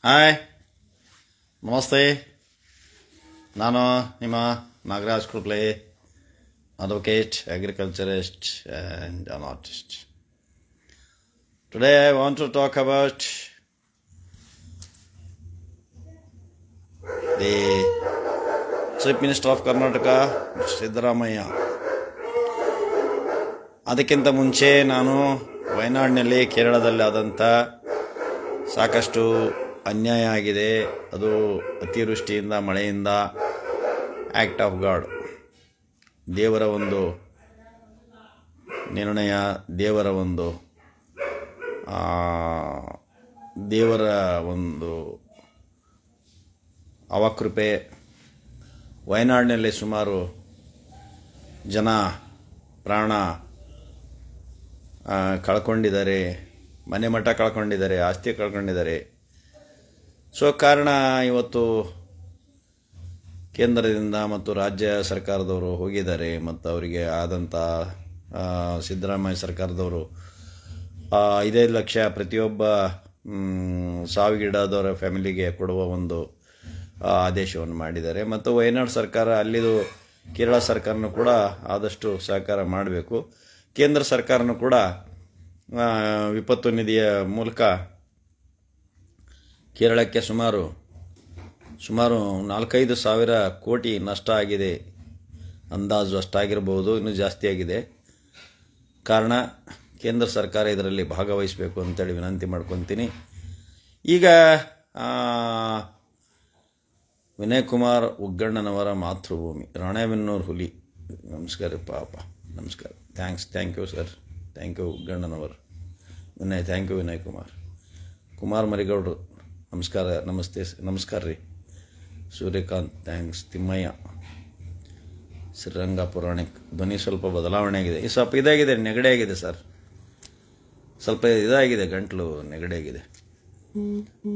Hi, ನಮಸ್ತೆ. ನಾನು ನಿಮ್ಮ Nagaraj ಕುರ್ಪ್ಲೆ, advocate, agriculturist, and an artist. Today I want to talk about the Chief Minister of Karnataka, Siddaramaiah. ಅದಕ್ಕಿಂತ ಮುಂಚೆ ನಾನು ವಯನಾಡಿನಲ್ಲಿ, ಕೇರಳದಲ್ಲಿ ಆದಂಥ ಸಾಕಷ್ಟು ಅನ್ಯಾಯ ಆಗಿದೆ. ಅದು ಅತಿವೃಷ್ಟಿಯಿಂದ, ಮಳೆಯಿಂದ, ಆ್ಯಕ್ಟ್ ಆಫ್ ಗಾಡ್, ದೇವರ ಒಂದು ನಿರ್ಣಯ, ದೇವರ ಒಂದು ಅವಕೃಪೆ. ವಯನಾಡಿನಲ್ಲಿ ಸುಮಾರು ಜನ ಪ್ರಾಣ ಕಳ್ಕೊಂಡಿದ್ದಾರೆ, ಮನೆ ಮಠ ಕಳ್ಕೊಂಡಿದ್ದಾರೆ, ಆಸ್ತಿ ಕಳ್ಕೊಂಡಿದ್ದಾರೆ. ಸೊ ಕಾರಣ ಇವತ್ತು ಕೇಂದ್ರದಿಂದ ಮತ್ತು ರಾಜ್ಯ ಸರ್ಕಾರದವರು ಹೋಗಿದ್ದಾರೆ ಮತ್ತು ಅವರಿಗೆ ಆದಂಥ ಸಿದ್ದರಾಮಯ್ಯ ಸರ್ಕಾರದವರು 5 ಲಕ್ಷ ಪ್ರತಿಯೊಬ್ಬ ಸಾವಿಗೀಡಾದವರ ಫ್ಯಾಮಿಲಿಗೆ ಕೊಡುವ ಒಂದು ಆದೇಶವನ್ನು ಮಾಡಿದ್ದಾರೆ. ಮತ್ತು ವಯನಾಡು ಸರ್ಕಾರ, ಅಲ್ಲಿದು ಕೇರಳ ಸರ್ಕಾರನೂ ಕೂಡ ಆದಷ್ಟು ಸಹಕಾರ ಮಾಡಬೇಕು. ಕೇಂದ್ರ ಸರ್ಕಾರನೂ ಕೂಡ ವಿಪತ್ತು ನಿಧಿಯ ಮೂಲಕ ಕೇರಳಕ್ಕೆ ಸುಮಾರು 4-5 ಸಾವಿರ ಕೋಟಿ ನಷ್ಟ ಆಗಿದೆ. ಅಂದಾಜು ಅಷ್ಟಾಗಿರ್ಬೋದು, ಇನ್ನೂ ಜಾಸ್ತಿ ಆಗಿದೆ. ಕಾರಣ ಕೇಂದ್ರ ಸರ್ಕಾರ ಇದರಲ್ಲಿ ಭಾಗವಹಿಸಬೇಕು ಅಂತೇಳಿ ವಿನಂತಿ ಮಾಡ್ಕೊತೀನಿ. ಈಗ ವಿನಯ್ ಕುಮಾರ್ ಉಗ್ಗಣ್ಣನವರ ಮಾತೃಭೂಮಿ, ರಾಣೆಬೆನ್ನೂರು ಹುಲಿ. ನಮಸ್ಕಾರ ಪಾಪ, ನಮಸ್ಕಾರ. Thank you sir, thank you ಉಗ್ಗಣ್ಣನವರು. ಥ್ಯಾಂಕ್ ಯು ವಿನಯ್ ಕುಮಾರ್ ಮರಿಗೌಡರು, ನಮಸ್ಕಾರ. ನಮಸ್ಕಾರ ರೀ. ಸೂರ್ಯಕಾಂತ್, ಥ್ಯಾಂಕ್ಸ್. ತಿಮ್ಮಯ್ಯ, ಶ್ರೀರಂಗ ಪುರಾಣಿಕ್. ಧ್ವನಿ ಸ್ವಲ್ಪ ಬದಲಾವಣೆ ಆಗಿದೆ, ಸ್ವಲ್ಪ ಇದಾಗಿದೆ, ನೆಗಡೆ ಆಗಿದೆ ಸರ್, ಸ್ವಲ್ಪ ಇದಾಗಿದೆ, ಗಂಟ್ಲು ನೆಗಡೆ ಆಗಿದೆ.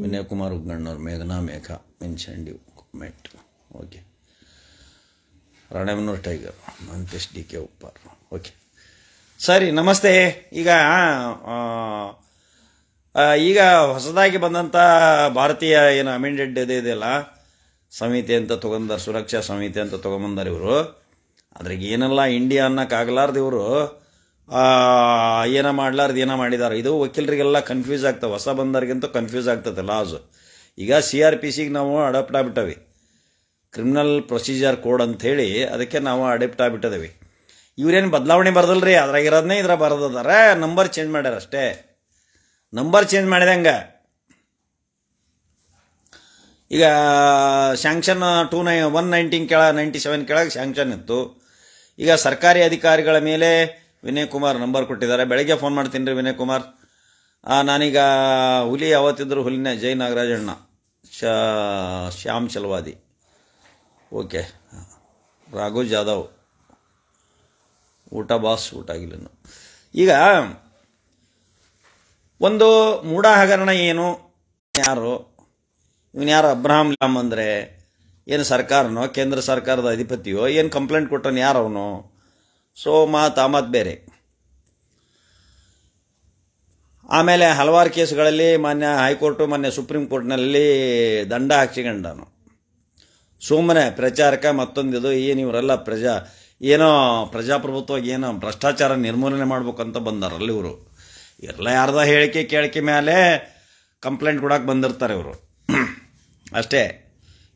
ವಿನಯ್ ಕುಮಾರ್ ಉಗ್ಗಣ್ಣವ್ರು, ಮೇಘ ಮೆನ್ಷಂಡಿ ಮೆಟ್. Okay. Ranebennur tiger, Mantesh DK Uppar. Okay ಸರಿ, ನಮಸ್ತೆ. ಈಗ ಹೊಸದಾಗಿ ಬಂದಂಥ ಭಾರತೀಯ ಏನು ಅಮೆಂಡೆಡ್ ಇದೆಯಲ್ಲ, ಸಮಿತಿ ಅಂತ ತೊಗೊಂಡಾರ, ಸುರಕ್ಷಾ ಸಮಿತಿ ಅಂತ ತೊಗೊಂಬಂದಾರ ಇವರು. ಅದ್ರಾಗ ಏನೆಲ್ಲ ಇಂಡಿಯಾ ಅನ್ನೋಕ್ಕಾಗಲಾರ್ದು ಇವರು ಏನೋ ಏನೋ ಮಾಡಿದ್ದಾರೆ. ಇದು ವಕೀಲರಿಗೆಲ್ಲ ಕನ್ಫ್ಯೂಸ್ ಆಗ್ತವೆ, ಹೊಸ ಬಂದವ್ರಿಗಂತೂ ಕನ್ಫ್ಯೂಸ್ ಆಗ್ತದೆ ಲಾಸ್. ಈಗ CRPCಗೆ ನಾವು ಅಡಾಪ್ಟ್ ಆಗ್ಬಿಟ್ಟವಿ, ಕ್ರಿಮಿನಲ್ ಪ್ರೊಸೀಜರ್ ಕೋಡ್ ಅಂಥೇಳಿ, ಅದಕ್ಕೆ ನಾವು ಅಡಾಪ್ಟ್ ಆಗ್ಬಿಟ್ಟಿದ್ದೀವಿ. ಇವ್ರೇನು ಬದಲಾವಣೆ ಬರದಲ್ರಿ, ಅದ್ರಾಗಿರೋದನ್ನೇ ಇದ್ರ ಬರೋದಾರ, ನಂಬರ್ ಚೇಂಜ್ ಮಾಡ್ಯಾರ ಅಷ್ಟೇ. ನಂಬರ್ ಚೇಂಜ್ ಮಾಡಿದಂಗೆ ಈಗ ಸ್ಯಾಂಕ್ಷನ್ 197 ಕೆಳಗೆ ಸ್ಯಾಂಕ್ಷನ್ ಇತ್ತು. ಈಗ ಸರ್ಕಾರಿ ಅಧಿಕಾರಿಗಳ ಮೇಲೆ ವಿನಯ್ ಕುಮಾರ್ ನಂಬರ್ ಕೊಟ್ಟಿದ್ದಾರೆ. ಬೆಳಗ್ಗೆ ಫೋನ್ ಮಾಡ್ತೀನಿ ರೀ ವಿನಯ್ ಕುಮಾರ್. ನಾನೀಗ ಹುಲಿ ಯಾವತ್ತಿದ್ರು ಹುಲಿನೇ, ಜೈ ನಾಗರಾಜಣ್ಣ, ಶ್ಯಾಮ್ ಚಲವಾದಿ. ಓಕೆ. ರಾಘು ಜಾಧವ್, ಊಟ ಬಾಸ್, ಊಟ ಆಗಿಲ್ಲ. ಈಗ ಒಂದು ಮೂಢ ಹಗರಣ ಏನು, ಯಾರು ಇವನು, ಯಾರು ಅಬ್ರಹಾಂ ಲಾಮ್ ಅಂದರೆ ಏನು ಸರ್ಕಾರನೋ, ಕೇಂದ್ರ ಸರ್ಕಾರದ ಅಧಿಪತಿಯೋ, ಏನು ಕಂಪ್ಲೇಂಟ್ ಕೊಟ್ಟನು, ಯಾರು ಅವನು? ಸೊ ಮಾತು ಬೇರೆ. ಆಮೇಲೆ ಹಲವಾರು ಕೇಸ್ಗಳಲ್ಲಿ ಮಾನ್ಯ ಹೈಕೋರ್ಟು, ಮಾನ್ಯ ಸುಪ್ರೀಂ ಕೋರ್ಟ್ನಲ್ಲಿ ದಂಡ ಹಾಕಿಕೊಂಡನು. ಸುಮ್ಮನೆ ಪ್ರಚಾರಕ್ಕೆ ಮತ್ತೊಂದಿದು, ಏನು ಇವರೆಲ್ಲ ಏನೋ ಪ್ರಜಾಪ್ರಭುತ್ವ, ಏನೋ ಭ್ರಷ್ಟಾಚಾರ ನಿರ್ಮೂಲನೆ ಮಾಡ್ಬೇಕಂತ ಬಂದಾರಲ್ಲ ಇವರು. ಎಲ್ಲ ಯಾರ್ದ ಹೇಳಿಕೆ ಮೇಲೆ ಕಂಪ್ಲೇಂಟ್ ಕೊಡಕ್ಕೆ ಬಂದಿರ್ತಾರೆ ಇವರು ಅಷ್ಟೇ.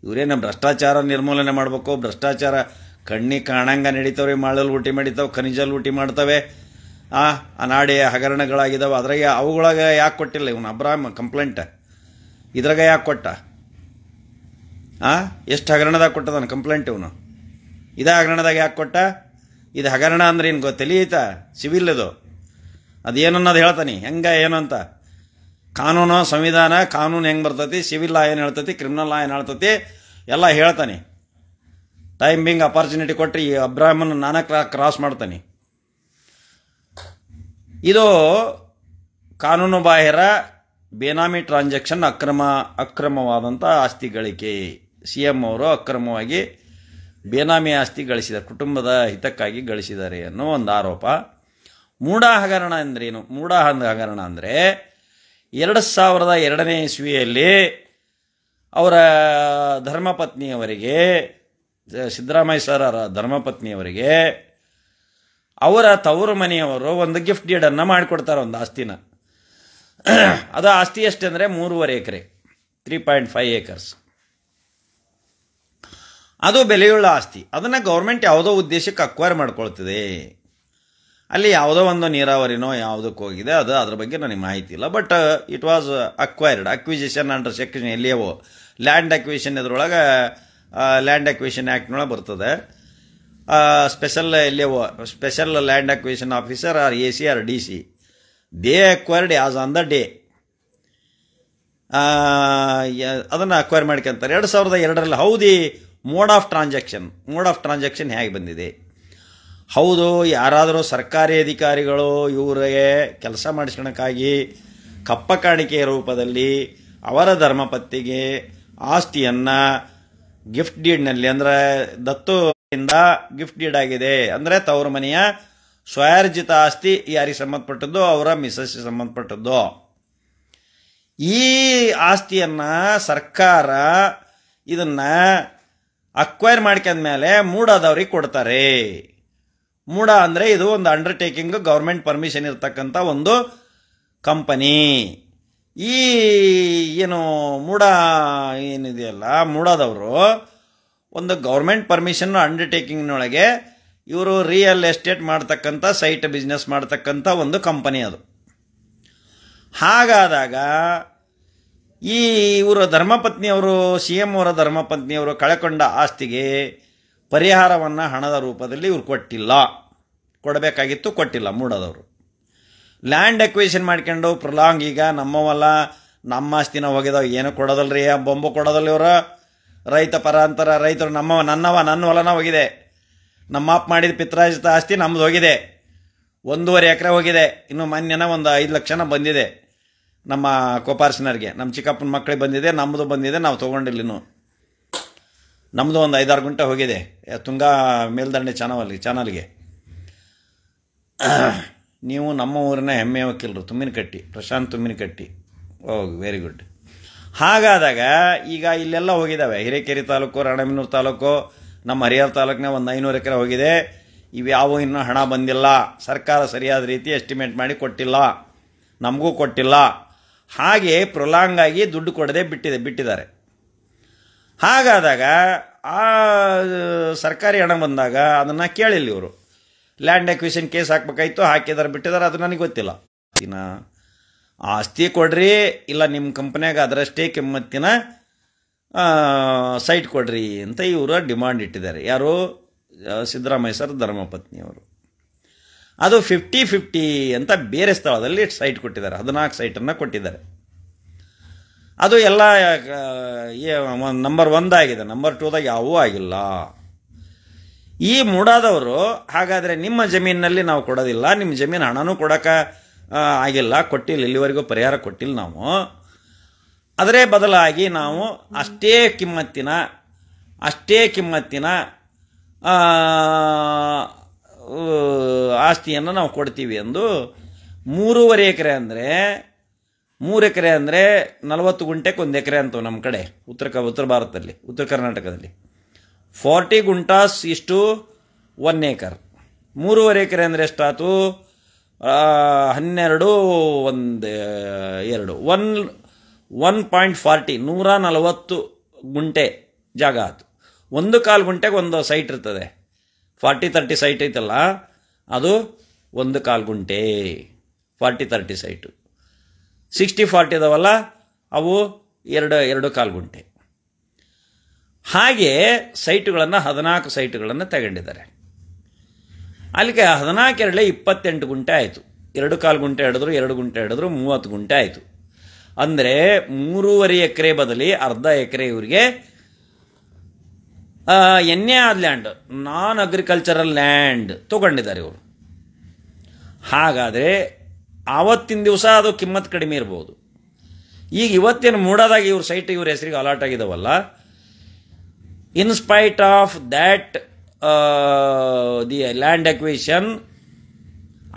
ಇವರೇನು ಭ್ರಷ್ಟಾಚಾರ ನಿರ್ಮೂಲನೆ ಮಾಡಬೇಕು, ಭ್ರಷ್ಟಾಚಾರ ಕಣ್ಣಿಗೆ ಕಾಣಂಗ ನಡೀತಾವ್ರಿ, ಮಾಳಲ್ಲಿ ಲೂಟಿ ಮಾಡಿತಾವೆ, ಖನಿಜಲ್ಲಿ ಲೂಟಿ ಮಾಡ್ತವೆ, ಅನಾಡಿ ಹಗರಣಗಳಾಗಿದ್ದಾವೆ. ಅದ್ರಾಗೆ ಅವುಗಳಾಗ ಯಾಕೆ ಕೊಟ್ಟಿಲ್ಲ ಇವನು ಅಬ್ರಾಹಂ ಕಂಪ್ಲೇಂಟ್? ಇದ್ರಾಗ ಯಾಕೆ ಕೊಟ್ಟ? ಎಷ್ಟು ಹಗರಣದಾಗ ಕೊಟ್ಟದಾನ ಕಂಪ್ಲೇಂಟ್ ಇವನು? ಇದೇ ಹಗರಣದಾಗ ಯಾಕೆ ಕೊಟ್ಟ? ಇದು ಹಗರಣ ಅಂದ್ರೆ ಏನು ತಿಳಿಯುತ್ತಾ? ಸಿವಿಲ್ ಇದು, ಅದೇನನ್ನೋದು ಹೇಳ್ತಾನೆ ಹೆಂಗೆ ಏನು ಅಂತ. ಕಾನೂನು, ಸಂವಿಧಾನ, ಕಾನೂನು ಹೆಂಗೆ ಬರ್ತೈತಿ, ಸಿವಿಲ್ ಲಾ ಏನು ಹೇಳ್ತೈತಿ, ಕ್ರಿಮಿನಲ್ ಲಾ ಏನು ಹೇಳ್ತೈತಿ, ಎಲ್ಲ ಹೇಳ್ತಾನೆ. ಟೈಮ್ ಬಿಂಗ್ ಅಪಾರ್ಚುನಿಟಿ ಕೊಟ್ಟರೆ ಈ ಅಬ್ರಾಹ್ಮನ್ ನಾನಾ ಕ್ರಾಸ್ ಮಾಡ್ತಾನೆ. ಇದು ಕಾನೂನು ಬಾಹಿರ ಬೇನಾಮಿ ಟ್ರಾನ್ಸಾಕ್ಷನ್, ಅಕ್ರಮವಾದಂಥ ಆಸ್ತಿ ಗಳಿಕೆ. CM ಅವರು ಅಕ್ರಮವಾಗಿ ಬೇನಾಮಿ ಆಸ್ತಿ ಗಳಿಸಿದ್ದಾರೆ, ಕುಟುಂಬದ ಹಿತಕ್ಕಾಗಿ ಗಳಿಸಿದ್ದಾರೆ ಅನ್ನೋ ಒಂದು ಆರೋಪ. ಮೂಢ ಹಗರಣ ಅಂದ್ರೇನು? ಮೂಢ ಹಗರಣ ಅಂದರೆ 2002ನೇ ಇಸ್ವಿಯಲ್ಲಿ ಅವರ ಧರ್ಮಪತ್ನಿಯವರಿಗೆ, ಸಿದ್ದರಾಮಯ್ಯ ಸರರ ಧರ್ಮಪತ್ನಿಯವರಿಗೆ ಅವರ ತವರು ಮನೆಯವರು ಒಂದು ಗಿಫ್ಟ್ ಡೀಡನ್ನು ಮಾಡಿಕೊಡ್ತಾರೆ, ಒಂದು ಆಸ್ತಿನ. ಅದು ಆಸ್ತಿ ಎಷ್ಟಂದರೆ 3.5 ಎಕರೆ, 3.5 ಏಕರ್ಸ್. ಅದು ಬೆಲೆಯುಳ್ಳ ಆಸ್ತಿ. ಅದನ್ನು ಗೌರ್ಮೆಂಟ್ ಯಾವುದೋ ಉದ್ದೇಶಕ್ಕೆ ಅಕ್ವೈರ್ ಮಾಡ್ಕೊಳ್ತಿದೆ. ಅಲ್ಲಿ ಯಾವುದೋ ಒಂದು ನೀರಾವರಿನೋ ಯಾವುದಕ್ಕೆ ಹೋಗಿದೆ, ಅದು ಅದ್ರ ಬಗ್ಗೆ ನನಗೆ ಮಾಹಿತಿ ಇಲ್ಲ. But it was acquisition under section ಎಲ್ಲಿಯವೋ ಲ್ಯಾಂಡ್ ಅಕ್ವಿಷನ್, ಇದರೊಳಗೆ ಲ್ಯಾಂಡ್ ಅಕ್ವಿಷನ್ ಆ್ಯಕ್ಟ್ನೊಳಗೆ ಬರ್ತದೆ. Special land acquisition officer or AC or DC, they acquired as on the day. ಅದನ್ನು ಅಕ್ವೈರ್ ಮಾಡ್ಕೊಂತಾರೆ 2002ರಲ್ಲಿ. ಹೌದು, ಮೋಡ್ ಆಫ್ ಟ್ರಾನ್ಸಾಕ್ಷನ್ ಹೇಗೆ ಬಂದಿದೆ? ಹೌದು, ಯಾರಾದರೂ ಸರ್ಕಾರಿ ಅಧಿಕಾರಿಗಳು ಇವರಿಗೆ ಕೆಲಸ ಮಾಡಿಸ್ಕೊಳಕ್ಕಾಗಿ ಕಪ್ಪ ಕಾಣಿಕೆಯ ರೂಪದಲ್ಲಿ ಅವರ ಧರ್ಮಪತ್ನಿಗೆ ಆಸ್ತಿಯನ್ನು ಗಿಫ್ಟ್ ಡೀಡ್ನಲ್ಲಿ, ಅಂದರೆ ದತ್ತುಯಿಂದ ಗಿಫ್ಟ್ ಡೀಡ್ ಆಗಿದೆ, ಅಂದರೆ ತವರು ಮನೆಯ ಸ್ವಯಾರ್ಜಿತ ಆಸ್ತಿ ಯಾರಿಗೆ ಸಂಬಂಧಪಟ್ಟದ್ದು? ಅವರ ಮಿಸಸ್ಸಿಗೆ ಸಂಬಂಧಪಟ್ಟದ್ದು. ಈ ಆಸ್ತಿಯನ್ನು ಸರ್ಕಾರ ಇದನ್ನು ಅಕ್ವೈರ್ ಮಾಡ್ಕೊಂಡ್ಮೇಲೆ ಮೂಡಾದವ್ರಿಗೆ ಕೊಡ್ತಾರೆ. ಮೂಡ ಅಂದರೆ ಇದು ಒಂದು ಅಂಡರ್ಟೇಕಿಂಗ್, ಗೌರ್ಮೆಂಟ್ ಪರ್ಮಿಷನ್ ಇರ್ತಕ್ಕಂಥ ಒಂದು ಕಂಪನಿ. ಈ ಏನು ಮೂಡ ಏನಿದೆಯಲ್ಲ, ಮೂಡಾದವರು ಒಂದು ಗೌರ್ಮೆಂಟ್ ಪರ್ಮಿಷನ್ ಅಂಡರ್ಟೇಕಿಂಗ್ನೊಳಗೆ ಇವರು ರಿಯಲ್ ಎಸ್ಟೇಟ್ ಮಾಡ್ತಕ್ಕಂಥ, ಸೈಟ್ ಬಿಸ್ನೆಸ್ ಮಾಡ್ತಕ್ಕಂಥ ಒಂದು ಕಂಪನಿ ಅದು. ಹಾಗಾದಾಗ ಈ ಇವರ ಧರ್ಮಪತ್ನಿಯವರು, CM ಅವರ ಧರ್ಮಪತ್ನಿಯವರು ಕಳೆಕೊಂಡ ಆಸ್ತಿಗೆ ಪರಿಹಾರವನ್ನು ಹಣದ ರೂಪದಲ್ಲಿ ಇವ್ರು ಕೊಡಬೇಕಾಗಿತ್ತು, ಕೊಟ್ಟಿಲ್ಲ ಮೂಡಾದವರು. ಲ್ಯಾಂಡ್ ಅಕ್ವಿಷನ್ ಮಾಡ್ಕೊಂಡು ಪ್ರೊಲಾಂಗ್, ಈಗ ನಮ್ಮವಲ್ಲ, ನಮ್ಮ ಆಸ್ತಿನ ಹೋಗಿದಾವ, ಏನು ಕೊಡೋದಲ್ರಿ, ಬೊಂಬು ಕೊಡೋದಲ್ಲ ಇವರು. ರೈತ ಪರ ಅಂತಾರೆ, ರೈತರು ನನ್ನ ಹೊಲನ ಹೋಗಿದೆ, ನಮ್ಮ ಅಪ್ಪ ಮಾಡಿದ ಪಿತ್ರಾರ್ಜಿತ ಆಸ್ತಿ ನಮ್ಮದು ಹೋಗಿದೆ, 1.5 ಎಕರೆ ಹೋಗಿದೆ. ಇನ್ನು ಮೊನ್ನೆನ ಒಂದು 5 ಲಕ್ಷನ ಬಂದಿದೆ ನಮ್ಮ ಕೋಪಾರ್ಸಿನರ್ಗೆ, ನಮ್ಮ ಚಿಕ್ಕಪ್ಪನ ಮಕ್ಕಳಿಗೆ ಬಂದಿದೆ, ನಮ್ಮದು ಬಂದಿದೆ, ನಾವು ತೊಗೊಂಡಿಲ್ಲ ಇನ್ನೂ. ನಮ್ಮದು ಒಂದು 5-6 ಗುಂಟೆ ಹೋಗಿದೆ ತುಂಗಾ ಮೇಲ್ದಂಡೆ ಚಾನಲ್ಗೆ. ನೀವು ನಮ್ಮ ಊರಿನ ಹೆಮ್ಮೆಯ ವಕೀಲರು, ತುಮ್ಮಿನಕಟ್ಟಿ, ಪ್ರಶಾಂತ್ ತುಮ್ಮಿನಕಟ್ಟಿ. Very good. ಹಾಗಾದಾಗ ಈಗ ಇಲ್ಲೆಲ್ಲ ಹೋಗಿದ್ದಾವೆ, ಹಿರೇಕೆರೆ ತಾಲೂಕು, ರಾಣೆಬೆನ್ನೂರು ತಾಲೂಕು, ನಮ್ಮ ಹರಿಹರ ತಾಲೂಕಿನ ಒಂದು 500 ಎಕರೆ ಹೋಗಿದೆ. ಇವ್ಯಾವು ಇನ್ನೂ ಹಣ ಬಂದಿಲ್ಲ, ಸರ್ಕಾರ ಸರಿಯಾದ ರೀತಿ ಎಸ್ಟಿಮೇಟ್ ಮಾಡಿ ಕೊಟ್ಟಿಲ್ಲ, ನಮಗೂ ಕೊಟ್ಟಿಲ್ಲ. ಹಾಗೆ ಪ್ರೊಲಾಂಗ್ ಆಗಿ ದುಡ್ಡು ಕೊಡದೆ ಬಿಟ್ಟಿದ್ದಾರೆ. ಹಾಗಾದಾಗ ಆ ಸರ್ಕಾರಿ ಹಣ ಬಂದಾಗ ಅದನ್ನು ಕೇಳಿಲ್ಲ ಇವರು. ಲ್ಯಾಂಡ್ ಅಕ್ವಿಷನ್ ಕೇಸ್ ಹಾಕಬೇಕಾಯ್ತು, ಹಾಕಿದ್ದಾರೆ, ಬಿಟ್ಟಿದ್ದಾರೆ, ಅದು ನನಗೆ ಗೊತ್ತಿಲ್ಲ. ಆಸ್ತಿ ಕೊಡ್ರಿ, ಇಲ್ಲ ನಿಮ್ಮ ಕಂಪ್ನಿಯಾಗ ಅದರಷ್ಟೇ ಕಿಮ್ಮತ್ತಿನ ಸೈಟ್ ಕೊಡ್ರಿ ಅಂತ ಇವರು ಡಿಮಾಂಡ್ ಇಟ್ಟಿದ್ದಾರೆ. ಯಾರು? ಸಿದ್ದರಾಮಯ್ಯ ಸರ್ ಧರ್ಮಪತ್ನಿಯವರು. ಅದು 50-50 ಅಂತ ಬೇರೆ ಸ್ಥಳದಲ್ಲಿ ಸೈಟ್ ಕೊಟ್ಟಿದ್ದಾರೆ, 14 ಸೈಟನ್ನು ಕೊಟ್ಟಿದ್ದಾರೆ. ಅದು ಎಲ್ಲ ನಂಬರ್ 1 ಆಗಿದೆ, ನಂಬರ್ 2ದಾಗ ಯಾವೂ ಆಗಿಲ್ಲ. ಈ ಮೂಡಾದವರು ಹಾಗಾದರೆ ನಿಮ್ಮ ಜಮೀನಿನಲ್ಲಿ ನಾವು ಕೊಡೋದಿಲ್ಲ, ನಿಮ್ಮ ಜಮೀನು ಹಣನೂ ಕೊಡೋಕೆ ಆಗಿಲ್ಲ, ಕೊಟ್ಟಿಲ್ಲ, ಇಲ್ಲಿವರೆಗೂ ಪರಿಹಾರ ಕೊಟ್ಟಿಲ್ಲ ನಾವು. ಅದರ ಬದಲಾಗಿ ನಾವು ಅಷ್ಟೇ ಕಿಮ್ಮತ್ತಿನ ಆಸ್ತಿಯನ್ನು ನಾವು ಕೊಡ್ತೀವಿ ಎಂದು 3.5 ಎಕರೆ ಅಂದರೆ 3 ಎಕರೆ ಅಂದರೆ 40 ಗುಂಟೆಗೆ 1 ಎಕರೆ ಅಂತವೆ ನಮ್ಮ ಕಡೆ ಉತ್ತರ ಭಾರತದಲ್ಲಿ, ಉತ್ತರ ಕರ್ನಾಟಕದಲ್ಲಿ 40 ಗುಂಟಾಸ್ ಇಷ್ಟು 1 ಏಕರ್. 3.5 ಎಕರೆ ಅಂದರೆ ಎಷ್ಟಾಯ್ತು? 12 1.40 140 ಗುಂಟೆ ಜಾಗ ಆಯ್ತು. 1/4 ಗುಂಟೆಗೆ ಒಂದು ಸೈಟ್ ಇರ್ತದೆ. 40-30 ಸೈಟ್ ಐತಲ್ಲ, ಅದು 1/4 ಗುಂಟೆ. 40-30 ಸೈಟು. 60-40 ಇದಾವಲ್ಲ, ಅವು 2.25 ಗುಂಟೆ. ಹಾಗೆ ಸೈಟುಗಳನ್ನು 14 ಸೈಟುಗಳನ್ನು ತಗೊಂಡಿದ್ದಾರೆ. ಅಲ್ಲಿಗೆ 14 28 ಗುಂಟೆ ಆಯಿತು. 2.25 ಗುಂಟೆ ಹಿಡಿದ್ರು, 2 ಗುಂಟೆ ಹಿಡಿದ್ರು, 30 ಗುಂಟೆ ಆಯಿತು. ಅಂದರೆ 3.5 ಎಕರೆ ಬದಲಿ ಅರ್ಧ ಎಕರೆ ಇವರಿಗೆ ಆದ ಲ್ಯಾಂಡ್, ನಾನ್ ಅಗ್ರಿಕಲ್ಚರಲ್ ಲ್ಯಾಂಡ್ ತಗೊಂಡಿದ್ದಾರೆ ಇವರು. ಹಾಗಾದರೆ ಆವತ್ತಿನ ದಿವಸ ಅದು ಕಿಮ್ಮತ್ತು ಕಡಿಮೆ ಇರ್ಬೋದು. ಈಗ ಇವತ್ತೇನು ಮೂಡಾದಾಗ ಇವ್ರ ಸೈಟ್ ಇವ್ರ ಹೆಸರಿಗೆ ಅಲಾಟ್ ಆಗಿದಾವಲ್ಲ, in spite of that the land acquisition,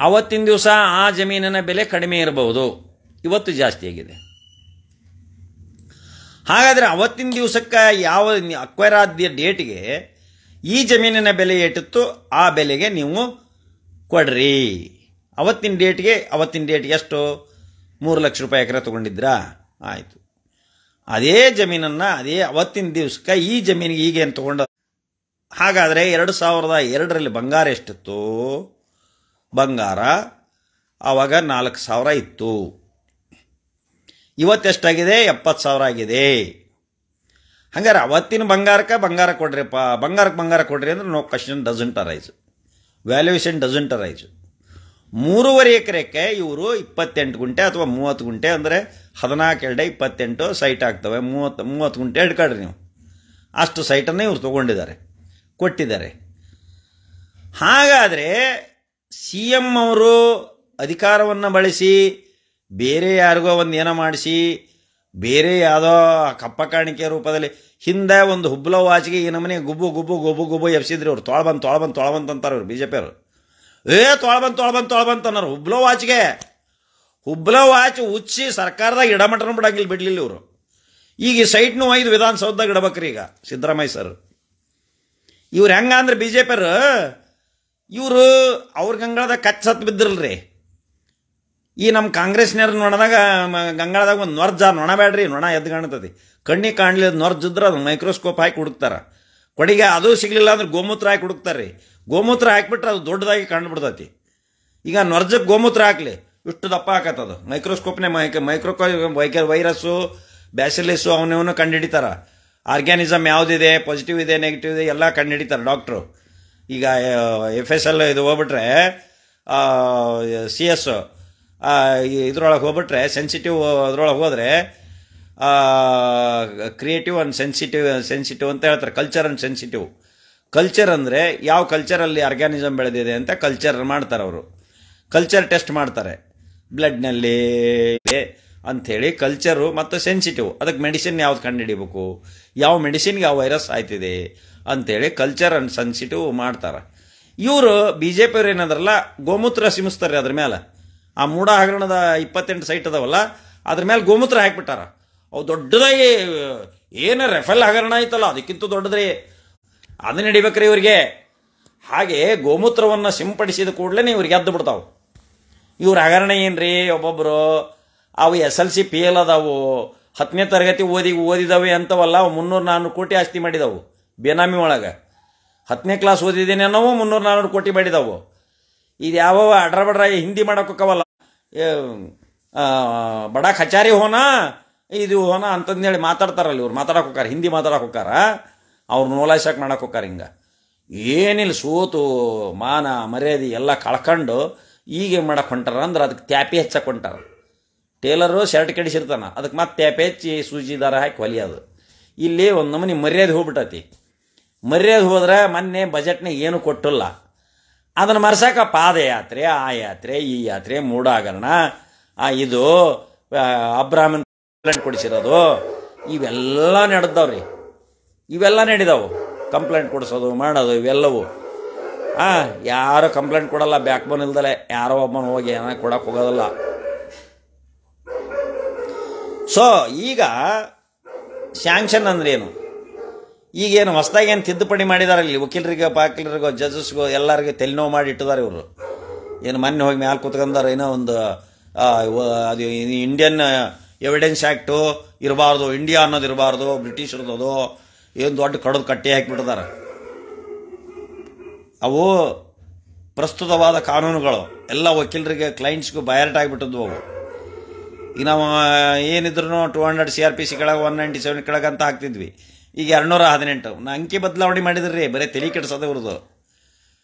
ಆವತ್ತಿನ ದಿವಸ ಆ ಜಮೀನಿನ ಬೆಲೆ ಕಡಿಮೆ ಇರಬಹುದು, ಇವತ್ತು ಜಾಸ್ತಿ ಆಗಿದೆ. ಹಾಗಾದರೆ ಅವತ್ತಿನ ದಿವಸಕ್ಕೆ ಯಾವ ಅಕ್ವೈರ್ ಆದ ಡೇಟ್ಗೆ ಈ ಜಮೀನಿನ ಬೆಲೆ ಏಟಿತ್ತು ಆ ಬೆಲೆಗೆ ನೀವು ಕೊಡ್ರಿ. ಅವತ್ತಿನ ಡೇಟ್ಗೆ ಎಷ್ಟು 3 ಲಕ್ಷ ರೂಪಾಯಿ ಎಕರೆ ತೊಗೊಂಡಿದ್ರಾ? ಆಯಿತು. ಅದೇ ಜಮೀನನ್ನು ಅದೇ ಅವತ್ತಿನ ದಿವಸಕ್ಕೆ ಈ ಜಮೀನಿಗೆ ಈಗೇನು ತೊಗೊಂಡ. ಹಾಗಾದರೆ 2002ರಲ್ಲಿ ಬಂಗಾರ ಎಷ್ಟಿತ್ತು? ಬಂಗಾರ ಆವಾಗ 4,000 ಇತ್ತು. ಇವತ್ತೆಷ್ಟಾಗಿದೆ? 70,000 ಆಗಿದೆ. ಹಂಗಾರೆ ಅವತ್ತಿನ ಬಂಗಾರ ಕೊಡ್ರಿಪ್ಪ, ಬಂಗಾರ ಕೊಡ್ರಿ ಅಂದ್ರೆ no question doesn't arise, valuation doesn't arise. 3.5 ಎಕರೆಕ್ಕೆ ಇವರು 28 ಗುಂಟೆ ಅಥವಾ 30 ಗುಂಟೆ ಅಂದರೆ 14 2 28 ಸೈಟ್ ಆಗ್ತವೆ. 30 ಗುಂಟೆ ಹಿಡ್ಕೊಳ್ರಿ ನೀವು. ಅಷ್ಟು ಸೈಟನ್ನು ಇವರು ಕೊಟ್ಟಿದ್ದಾರೆ. ಹಾಗಾದರೆ CM ಅವರು ಅಧಿಕಾರವನ್ನು ಬಳಸಿ ಬೇರೆ ಯಾರಿಗೋ ಒಂದು ಏನೋ ಮಾಡಿಸಿ ಬೇರೆ ಯಾವುದೋ ಕಪ್ಪ ಕಾಣಿಕೆ ರೂಪದಲ್ಲಿ ಹಿಂದೆ ಒಂದು ಹುಬ್ಳ ವಾಚಿಗೆ ಈ ನಮ್ಮನೆ ಗುಬ್ಬು ಎಬ್ಸಿದ್ರಿ ಅವ್ರು. ತೊಳಬಂತ ಅಂತಾರೆ ಇವ್ರು BJP ಅವರು. ತೊಳಬಂತ ಅನ್ನೋರು ಹುಬ್ಳ ವಾಚ್ ಉಚ್ಚಿ ಸರ್ಕಾರದಾಗ ಇಡಮಟನ ಬಿಡಲಿಲ್ಲ ಇವರು. ಈಗ ಈ ಸೈಟ್ನು ಒಯ್ದು ವಿಧಾನಸೌಧದಾಗ ಇಡಬೇಕ್ರಿ ಈಗ ಸಿದ್ದರಾಮಯ್ಯ ಸರ್. ಇವ್ರು ಹೆಂಗ ಅಂದ್ರೆ BJP ಅವರು ಇವರು ಅವ್ರ ಗಂಗಾಳದಾಗ ಕಚ್ಚತ್ ಬಿದ್ದಿರಲ್ರಿ. ಈ ನಮ್ಮ ಕಾಂಗ್ರೆಸ್ನವ್ರು ನೋಡಿದಾಗ ಗಂಗಾಳದಾಗ ಒಂದು ನೊಣ ಬೇಡ್ರಿ, ನೊಣ ಎದ್ದು ಕಾಣ್ತದೆ. ಕಣ್ಣಿಗೆ ಕಾಣಲಿಲ್ಲ ನೊರ್ಜಿದ್ರೆ ಅದು ಮೈಕ್ರೋಸ್ಕೋಪ್ ಹಾಕಿ ಹುಡುಕ್ತಾರೆ. ಕೊಡಿಗೆ ಅದು ಸಿಗಲಿಲ್ಲ ಅಂದ್ರೆ ಗೋಮೂತ್ರ ಹಾಕಿ ಹುಡುಕ್ತಾರೆ ರೀ. ಗೋಮೂತ್ರ ಹಾಕಿಬಿಟ್ರೆ ಅದು ದೊಡ್ಡದಾಗಿ ಕಂಡುಬಿಡ್ತೈತಿ. ಈಗ ನೊರ್ಜಕ್ಕೆ ಗೋಮೂತ್ರ ಹಾಕಲಿ ಇಷ್ಟು ದಪ್ಪ ಹಾಕತ್ತದು. ಮೈಕ್ರೋಸ್ಕೋಪ್ನೇ ವೈರಸ್ಸು ಬ್ಯಾಸಿಲಿಸ್ಸು ಅವನವನು ಕಂಡುಹಿಡಿತಾರೆ. ಆರ್ಗ್ಯಾನಿಸಮ್ ಯಾವುದಿದೆ, ಪಾಸಿಟಿವ್ ಇದೆ, ನೆಗೆಟಿವ್ ಇದೆ ಎಲ್ಲ ಕಂಡುಹಿಡಿತಾರೆ ಡಾಕ್ಟ್ರು. ಈಗ FSL ಇದು ಹೋಗ್ಬಿಟ್ರೆ CS ಇದ್ರೊಳಗೆ ಹೋಗ್ಬಿಟ್ರೆ ಸೆನ್ಸಿಟಿವ್ ಅದ್ರೊಳಗೆ ಹೋದರೆ ಕ್ರಿಯೇಟಿವ್ ಆ್ಯಂಡ್ ಸೆನ್ಸಿಟಿವ್ ಅಂತ ಹೇಳ್ತಾರೆ. Culture and sensitive. ಕಲ್ಚರ್ ಅಂದರೆ ಯಾವ ಕಲ್ಚರಲ್ಲಿ ಆರ್ಗ್ಯಾನಿಸಮ್ ಬೆಳೆದಿದೆ ಅಂತ ಕಲ್ಚರ್ ಮಾಡ್ತಾರೆ ಅವರು. ಕಲ್ಚರ್ ಟೆಸ್ಟ್ ಮಾಡ್ತಾರೆ ಬ್ಲಡ್ನಲ್ಲಿ ಅಂಥೇಳಿ ಕಲ್ಚರು. ಮತ್ತು ಸೆನ್ಸಿಟಿವ್ ಅದಕ್ಕೆ ಮೆಡಿಸಿನ್ ಯಾವ್ದು ಕಂಡುಹಿಡಿಬೇಕು, ಯಾವ ಮೆಡಿಸಿನ್ಗೆ ಯಾವ ವೈರಸ್ ಆಯ್ತಿದೆ ಅಂಥೇಳಿ ಕಲ್ಚರ್ ಆ್ಯಂಡ್ ಸೆನ್ಸಿಟಿವ್ ಮಾಡ್ತಾರೆ. ಇವರು BJP ಅವ್ರು ಏನಾದ್ರಲ್ಲ ಗೋಮೂತ್ರ ಸಿಮಿಸ್ತಾರೆ ಅದ್ರ ಮೇಲೆ. ಆ ಮೂಡ ಹಗರಣದ 28 ಸೈಟ್ ಅದಾವಲ್ಲ ಅದ್ರ ಮೇಲೆ ಗೋಮೂತ್ರ ಹಾಕಿಬಿಟ್ಟಾರ. ಅವು ದೊಡ್ಡದಾಗಿ ಏನು ರೆಫೆಲ್ ಹಗರಣ ಆಯ್ತಲ್ಲ ಅದಕ್ಕಿಂತ ದೊಡ್ಡದ್ರಿ. ಅದನ್ನ ಹಿಡಿಬೇಕ್ರಿ ಇವ್ರಿಗೆ. ಹಾಗೆ ಗೋಮೂತ್ರವನ್ನು ಸಿಂಪಡಿಸಿದ ಕೂಡಲೇ ಇವ್ರಿಗೆ ಎದ್ದು ಬಿಡ್ತಾವೆ. ಇವ್ರ ಹಗರಣ ಏನ್ರಿ, ಒಬ್ಬೊಬ್ಬರು ಅವು SLC PL ಅದಾವು, 10ನೇ ತರಗತಿ ಓದಿದವೆ ಅಂತವಲ್ಲ. ಅವು 300-400 ಕೋಟಿ ಆಸ್ತಿ ಮಾಡಿದವು ಬೇನಾಮಿ ಒಳಗೆ. 10ನೇ ಕ್ಲಾಸ್ ಓದಿದ್ದೇನೆ ನಾವು 300-400 ಕೋಟಿ ಮಾಡಿದವು. ಇದು ಯಾವ ಅಡ್ರ ಹಿಂದಿ ಮಾಡೋಕ್ಕವಲ್ಲ. ಬಡ ಕಚಾರಿ ಹೋನ ಇದು ಹೋನ ಅಂತಂದೇಳಿ ಮಾತಾಡ್ತಾರಲ್ಲ ಇವ್ರು. ಮಾತಾಡಕ್ಕೆ ಹೋಗಾರ, ಹಿಂದಿ ಮಾತಾಡಕ್ಕೆ ಹೋಗಾರ, ಅವ್ರು ನೋಲಾಯ್ಸಕ್ಕೆ ಮಾಡಕ್ಕೆ ಹೋಗಾರ. ಹಿಂಗೆ ಏನಿಲ್ಲ ಸೋತು ಮಾನ ಮರ್ಯಾದೆ ಎಲ್ಲ ಕಳ್ಕೊಂಡು ಈಗ ಮಾಡಕ್ಕೆ ಹೊಂಟಾರ ಅಂದ್ರೆ ಅದಕ್ಕೆ ತ್ಯಾಪಿ ಹೆಚ್ಚಕ್ಕೆ ಹೊಂಟಾರ. ಟೇಲರು ಶರ್ಟ್ ಕೆಡಿಸಿರ್ತಾನ, ಅದಕ್ಕೆ ಮತ್ತೆ ತ್ಯಾಪಿ ಹೆಚ್ಚಿ ಸೂಜಿ ದಾರ ಹಾಕಿ ಹೊಲಿಯೋದು. ಇಲ್ಲಿ ಒಂದು ನಮೂನಿ ಮರ್ಯಾದೆ ಹೋಗ್ಬಿಟ್ಟತಿ. ಮರ್ಯಾದೆ ಹೋದ್ರೆ ಮೊನ್ನೆ ಬಜೆಟ್ನಾಗ ಏನು ಕೊಟ್ಟಿಲ್ಲ. ಅದನ್ನು ಮರ್ಸಕ ಪಾದಯಾತ್ರೆ, ಆ ಯಾತ್ರೆ, ಈ ಯಾತ್ರೆ, ಮೂಡಾಗರಣ, ಇದು ಅಬ್ರಾಹ್ಮನ್ ಕಂಪ್ಲೇಂಟ್ ಕೊಡಿಸಿರೋದು ಇವೆಲ್ಲ ನಡೆದವ್ರಿ. ಇವೆಲ್ಲ ನಡೀತಾವು. ಕಂಪ್ಲೇಂಟ್ ಕೊಡಿಸೋದು ಮಾಡೋದು ಇವೆಲ್ಲವು. ಯಾರು ಕಂಪ್ಲೇಂಟ್ ಕೊಡಲ್ಲ, ಬ್ಯಾಕ್ ಬೋನ್ ಇಲ್ದಲೆ ಯಾರೋ ಒಬ್ಬನ ಹೋಗಿ ಏನೋ ಕೊಡಕ್ಕೆ ಹೋಗೋದಲ್ಲ. ಸೊ ಈಗ ಸ್ಯಾಂಕ್ಷನ್ ಅಂದ್ರೇನು? ಈಗೇನು ಹೊಸದಾಗೇನು ತಿದ್ದುಪಡಿ ಮಾಡಿದಾರೆ ಇಲ್ಲಿ ವಕೀಲರಿಗೆ, ಪಾಕೀಲರಿಗೋ, ಜಡ್ಜಸ್ಗೋ ಎಲ್ಲರಿಗೂ ತಲೆನೋವು ಮಾಡಿ ಇಟ್ಟಿದ್ದಾರೆ ಇವರು. ಏನು ಮೊನ್ನೆ ಹೋಗಿ ಮ್ಯಾಲೆ ಕೂತ್ಕೊಂಡಾರ ಏನೋ ಒಂದು ಅದು ಇಂಡಿಯನ್ ಎವಿಡೆನ್ಸ್ ಆ್ಯಕ್ಟು ಇರಬಾರ್ದು, ಇಂಡಿಯಾ ಅನ್ನೋದು ಇರಬಾರ್ದು, ಬ್ರಿಟಿಷರದು ಏನು ದೊಡ್ಡ ಕಡದು ಕಟ್ಟಿ ಹಾಕಿಬಿಟ್ಟಿದ್ದಾರೆ. ಅವು ಪ್ರಸ್ತುತವಾದ ಕಾನೂನುಗಳು ಎಲ್ಲ ವಕೀಲರಿಗೆ, ಕ್ಲೈಂಟ್ಸ್ಗೂ ಬಯಾರ್ಟ್ ಆಗಿಬಿಟ್ಟಿದ್ವು ಅವು. ಈಗ ನಾವು ಏನಿದ್ರು 200 CRPC ಕೆಳಗೆ 197 ಕೆಳಗೆ ಅಂತ ಹಾಕ್ತಿದ್ವಿ. ಈಗ 218 ಅಂಕಿ ಬದಲಾವಣೆ ಮಾಡಿದ್ರಿ. ಬರೀ ತಲೆ ಕೆಡಿಸೋದೇ ಇವ್ರದ್ದು.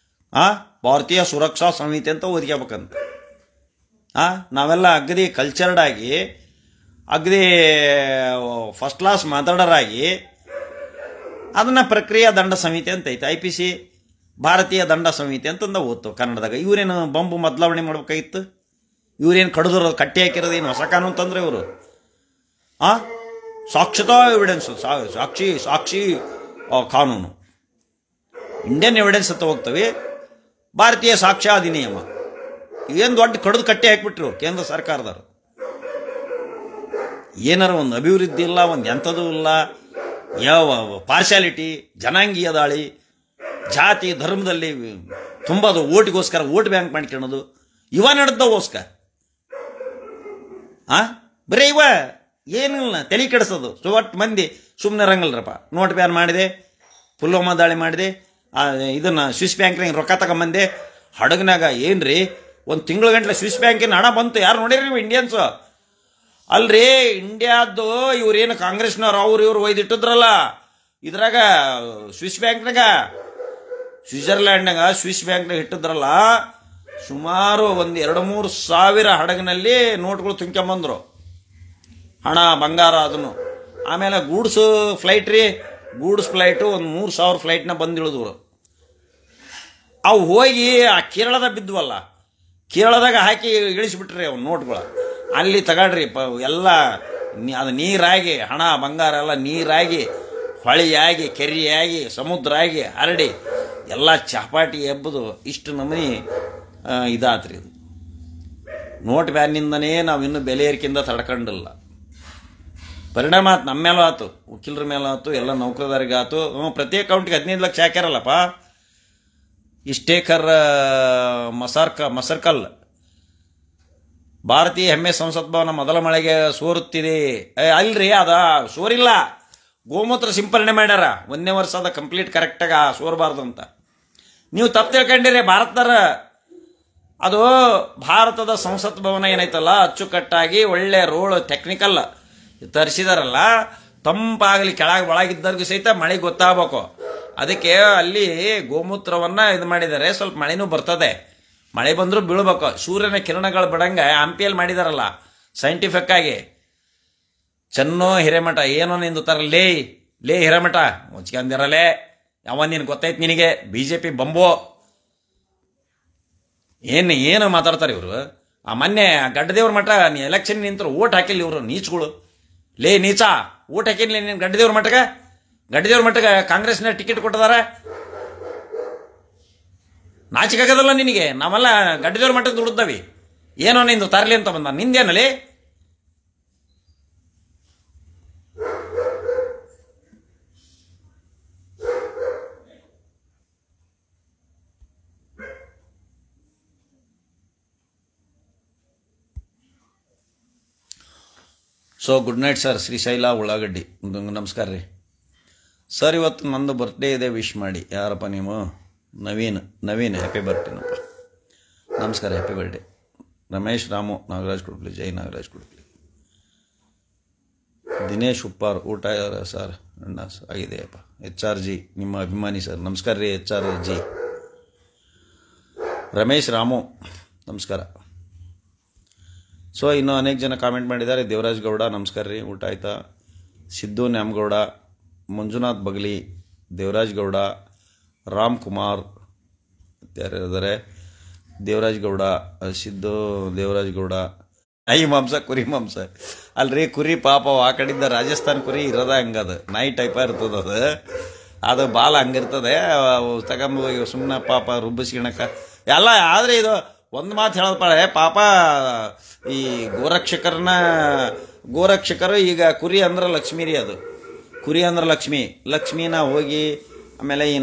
ಭಾರತೀಯ ಸುರಕ್ಷಾ ಸಮಿತಿ ಅಂತ ಓದ್ಕೋಬೇಕಂತ. ನಾವೆಲ್ಲ ಅಗದಿ ಕಲ್ಚರ್ಡ್ ಆಗಿ, ಅಗದಿ ಫಸ್ಟ್ ಕ್ಲಾಸ್ ಮಾತಾಡರ್ ಆಗಿ ಅದನ್ನು ಪ್ರಕ್ರಿಯಾ ದಂಡ ಸಮಿತಿ ಅಂತ ಐತೆ. IPC ಭಾರತೀಯ ದಂಡ ಸಮಿತಿ ಅಂತಂದ ಓದ್ತು ಕನ್ನಡದಾಗ. ಇವರೇನು ಬಂಬು ಬದಲಾವಣೆ ಮಾಡ್ಬೇಕಾಗಿತ್ತು? ಇವ್ರೇನು ಕಡಿದ್ರು ಕಟ್ಟಿ ಹಾಕಿರೋದು ಏನು ಹೊಸ ಕಾನೂನು ತಂದ್ರೆ ಇವರು? ಸಾಕ್ಷತಾ ಎವಿಡೆನ್ಸ್, ಸಾಕ್ಷಿ ಕಾನೂನು, ಇಂಡಿಯನ್ ಎವಿಡೆನ್ಸ್ ಅಂತ ಹೋಗ್ತವೆ. ಭಾರತೀಯ ಸಾಕ್ಷ್ಯ ಅಧಿನಿಯಮ ಏನು ದೊಡ್ಡ ಕಡಿದು ಕಟ್ಟಿ ಹಾಕಿಬಿಟ್ರು ಕೇಂದ್ರ ಸರ್ಕಾರದವರು. ಏನಾರ ಒಂದು ಅಭಿವೃದ್ಧಿ ಇಲ್ಲ, ಒಂದು ಎಂಥದೂ ಇಲ್ಲ. ಯಾವ ಪಾರ್ಶಾಲಿಟಿ, ಜನಾಂಗೀಯ ದಾಳಿ, ಜಾತಿ ಧರ್ಮದಲ್ಲಿ ತುಂಬೋದು, ಓಟಿಗೋಸ್ಕರ ಓಟ್ ಬ್ಯಾಂಕ್ ಮಾಡ್ಕೊಳ್ಳೋದು ಇವ ನಡೆದಗೋಸ್ಕರ ಬರೀ ಇವ ಏನಿಲ್ಲ ತಲೆ ಕೆಡಿಸೋದು. ಒಟ್ಟು ಮಂದಿ ಸುಮ್ಮನೆ ಇರಂಗಿಲ್ಲರಪ್ಪ. ನೋಟ್ ಬ್ಯಾನ್ ಮಾಡಿದೆ, ಪುಲ್ವಾಮಾ ದಾಳಿ ಮಾಡಿದೆ, ಇದನ್ನು ಸ್ವಿಸ್ ಬ್ಯಾಂಕ್ನಾಗ ರೊಕ್ಕ ತಗೊಂಬಂದೆ, ಹಡಗನಾಗ ಏನ್ರಿ ಒಂದು ತಿಂಗಳ ಗಂಟ್ಲೆ ಸ್ವಿಸ್ ಬ್ಯಾಂಕಿನ ಹಣ ಬಂತು. ಯಾರು ನೋಡಿರಿ ನೀವು ಇಂಡಿಯನ್ಸು? ಅಲ್ರಿ ಇಂಡಿಯಾದ್ದು ಇವ್ರೇನು ಕಾಂಗ್ರೆಸ್ನವ್ರು ಅವ್ರು ಇವ್ರು ಒಯ್ದಿಟ್ಟಿದ್ರಲ್ಲ ಇದ್ರಾಗ ಸ್ವಿಸ್ ಬ್ಯಾಂಕ್ನಾಗ, ಸ್ವಿಟ್ಜರ್ಲ್ಯಾಂಡ್ನಾಗ ಸ್ವಿಸ್ ಬ್ಯಾಂಕ್ನಾಗ ಇಟ್ಟಿದ್ರಲ್ಲ. ಸುಮಾರು ಒಂದು 2-3 ಸಾವಿರ ಹಡಗಿನಲ್ಲಿ ನೋಟ್ಗಳು ತುಂಬ್ಕೊಂಬಂದರು, ಹಣ ಬಂಗಾರ ಅದನ್ನು. ಆಮೇಲೆ ಗೂಡ್ಸ್ ಫ್ಲೈಟ್ ರೀ, ಗೂಡ್ಸ್ ಫ್ಲೈಟು ಒಂದು 3,000 ಫ್ಲೈಟ್ನ ಬಂದಿಳಿದವರು. ಅವು ಹೋಗಿ ಆ ಕೇರಳದ ಬಿದ್ವಲ್ಲ, ಕೇರಳದಾಗ ಹಾಕಿ ಇಳಿಸಿಬಿಟ್ರಿ ಅವು ನೋಟ್ಗಳು. ಅಲ್ಲಿ ತಗೊಳ್ರಿ ಎಲ್ಲ ಅದು ನೀರಾಗಿ, ಹಣ ಬಂಗಾರ ಎಲ್ಲ ನೀರಾಗಿ, ಹೊಳೆಯಾಗಿ, ಕೆರೆಯಾಗಿ, ಸಮುದ್ರ ಆಗಿ ಹರಡಿ ಎಲ್ಲ ಚಪಾಟಿ ಎಬ್ಬದು ಇಷ್ಟು ನಮೂನಿ ಇದಾತ್ರಿ. ಇದು ನೋಟ್ ಬ್ಯಾನ್ನಿಂದನೇ ನಾವು ಇನ್ನೂ ಬೆಲೆ ಏರಿಕೆಯಿಂದ ತಡ್ಕೊಂಡಿಲ್ಲ. ಪರಿಣಾಮ ಆಯ್ತು, ನಮ್ಮ ಮೇಲೂ ಆಯ್ತು, ವಕೀಲರ ಮೇಲೂ ಆಯ್ತು, ಎಲ್ಲ ನೌಕರದಾರಿಗೆ ಆಯ್ತು. ಪ್ರತಿ ಅಕೌಂಟಿಗೆ 15 ಲಕ್ಷ ಹಾಕ್ಯಾರಲ್ಲಪ್ಪ. ಇಷ್ಟೇಕರ್ ಮಸರ್ಕಲ್ ಭಾರತೀಯ ಹೆಮ್ಮೆ ಸಂಸತ್ ಭವನ ಮೊದಲ ಮಳೆಗೆ ಸೋರುತ್ತಿದೆ. ಅಲ್ರಿ ಅದ ಸೋರಿಲ್ಲ, ಗೋಮೂತ್ರ ಸಿಂಪರಣೆ ಮಾಡ್ಯಾರ. 1ನೇ ವರ್ಷ ಅದ ಕಂಪ್ಲೀಟ್ ಕರೆಕ್ಟಾಗಿ ಸೋರಬಾರ್ದು ಅಂತ ನೀವು ತಪ್ಪು ತಿಳ್ಕೊಂಡಿರಿ ಭಾರತದ. ಅದು ಭಾರತದ ಸಂಸತ್ ಭವನ ಏನೈತಲ್ಲ ಅಚ್ಚುಕಟ್ಟಾಗಿ ಒಳ್ಳೆ ರೋಡ್ ಟೆಕ್ನಿಕಲ್ ತರಿಸಿದಾರಲ್ಲ, ತಂಪಾಗಲಿ ಕೆಳಗೆ ಒಳಗಿದ್ದವ್ರಿಗೂ ಸಹಿತ ಮಳೆ ಗೊತ್ತಾಗಬೇಕು. ಅದಕ್ಕೆ ಅಲ್ಲಿ ಗೋಮೂತ್ರವನ್ನು ಇದು ಮಾಡಿದ್ದಾರೆ. ಸ್ವಲ್ಪ ಮಳೆನೂ ಬರ್ತದೆ, ಮಳೆ ಬಂದರೂ ಬೀಳ್ಬೇಕು. ಸೂರ್ಯನ ಕಿರಣಗಳು ಬಿಡಂಗೆ ಹಂಪಿಯಲ್ಲಿ ಮಾಡಿದಾರಲ್ಲ ಸೈಂಟಿಫಿಕ್ ಆಗಿ. ಚೆನ್ನೋ ಹಿರೇಮಠ ಏನೋ ನಿಂದುತ್ತಾರ, ಲೇ ಹಿರೇಮಠ ಮುಚ್ಕೊಂಡಿರಲೇ, ಯಾವ ನೀನು ಗೊತ್ತಾಯ್ತು ನಿನಗೆ? BJP ಬಂಬೋ ಏನು ಮಾತಾಡ್ತಾರೆ ಇವರು. ಆ ಮೊನ್ನೆ ಗಡ್ಡದೇವ್ರ ಮಠ ನೀ ಎಲೆಕ್ಷನ್ ನಿಂತರು ಓಟ್ ಹಾಕಿಲ್ಲ ಇವರು ನೀಚ್ಗಳು. ನೀಚ ಓಟ್ ಹಾಕಿಲ್ಲ ನೀನು ಗಡ್ಡದೇವ್ರ ಮಠಕ್ಕೆ ಕಾಂಗ್ರೆಸ್ನ ಟಿಕೆಟ್ ಕೊಟ್ಟಿದಾರ. ನಾಚಿಕಾಗದಲ್ಲ ನಿನಗೆ? ನಾವೆಲ್ಲ ಗಡ್ಡದೇವ್ರ ಮಠಕ್ಕೆ ದುಡ್ದವಿ, ಏನೋ ನಿಂದು ತರಲಿ ಅಂತ ಬಂದ, ನಿಂದೇನಲ್ಲಿ? So good night sir. Shrishaila Ullagaddi, ನಮಸ್ಕಾರ ರೀ ಸರ್. ಇವತ್ತು ನಂದು ಬರ್ತ್ಡೇ ಇದೆ, ವಿಶ್ ಮಾಡಿ. ಯಾರಪ್ಪ ನೀವು? ನವೀನ್ ಹ್ಯಾಪಿ ಬರ್ಡೇನಪ್ಪ. ನಮಸ್ಕಾರ, ಹ್ಯಾಪಿ ಬರ್ಡೇ. ರಮೇಶ್ ರಾಮು, ನಾಗರಾಜ್ ಕುಡ್ಲಿ, ಜೈ ನಾಗರಾಜ್ ಕುಡ್ಲಿ. ದಿನೇಶ್ ಉಪ್ಪಾರ್, ಊಟ ಸರ್ ಅಣ್ಣ ಆಗಿದೆಯಪ್ಪ. HR ಜಿ ನಿಮ್ಮ ಅಭಿಮಾನಿ ಸರ್. ನಮಸ್ಕಾರ ರೀ HR ಜಿ. ರಮೇಶ್ ರಾಮು ನಮಸ್ಕಾರ. ಸೊ ಇನ್ನೂ ಅನೇಕ ಜನ ಕಾಮೆಂಟ್ ಮಾಡಿದ್ದಾರೆ. ದೇವರಾಜ್ ಗೌಡ ನಮಸ್ಕಾರ ರೀ, ಊಟ ಆಯ್ತಾ? ಸಿದ್ದು ನ್ಯಾಮಗೌಡ, ಮಂಜುನಾಥ್ ಬಗಲಿ, ದೇವರಾಜ್ ಗೌಡ, ರಾಮ್ ಕುಮಾರ್ ಯಾರಿದ್ದಾರೆ? ದೇವರಾಜ್ ಗೌಡ, ಸಿದ್ದು, ದೇವರಾಜ್ ಗೌಡ. ನಾಯಿ ಮಾಂಸ, ಕುರಿ ಮಾಂಸ ಅಲ್ರಿ. ಕುರಿ ಪಾಪ ಆ ಕಡೆಯಿಂದ ರಾಜಸ್ಥಾನ್ ಕುರಿ ಇರೋದ ಹಂಗದು, ನಾಯಿ ಟೈಪ ಇರ್ತದೆ ಅದು ಬಾಲ ಹಂಗಿರ್ತದೆ. ತಗೊಂಬ ಸುಮ್ಮನೆ ಪಾಪ ರುಬ್ಬಿಸ್ಕೊಳಕ ಎಲ್ಲ. ಆದರೆ ಇದು ಒಂದು ಮಾತು ಹೇಳೋದು ಪಾಪ, ಈ ಗೋರಕ್ಷಕರು ಈಗ ಕುರಿ ಅಂದ್ರೆ ಲಕ್ಷ್ಮೀ ರೀ. ಅದು ಕುರಿ ಅಂದ್ರೆ ಲಕ್ಷ್ಮೀನ ಹೋಗಿ ಆಮೇಲೆ ಈ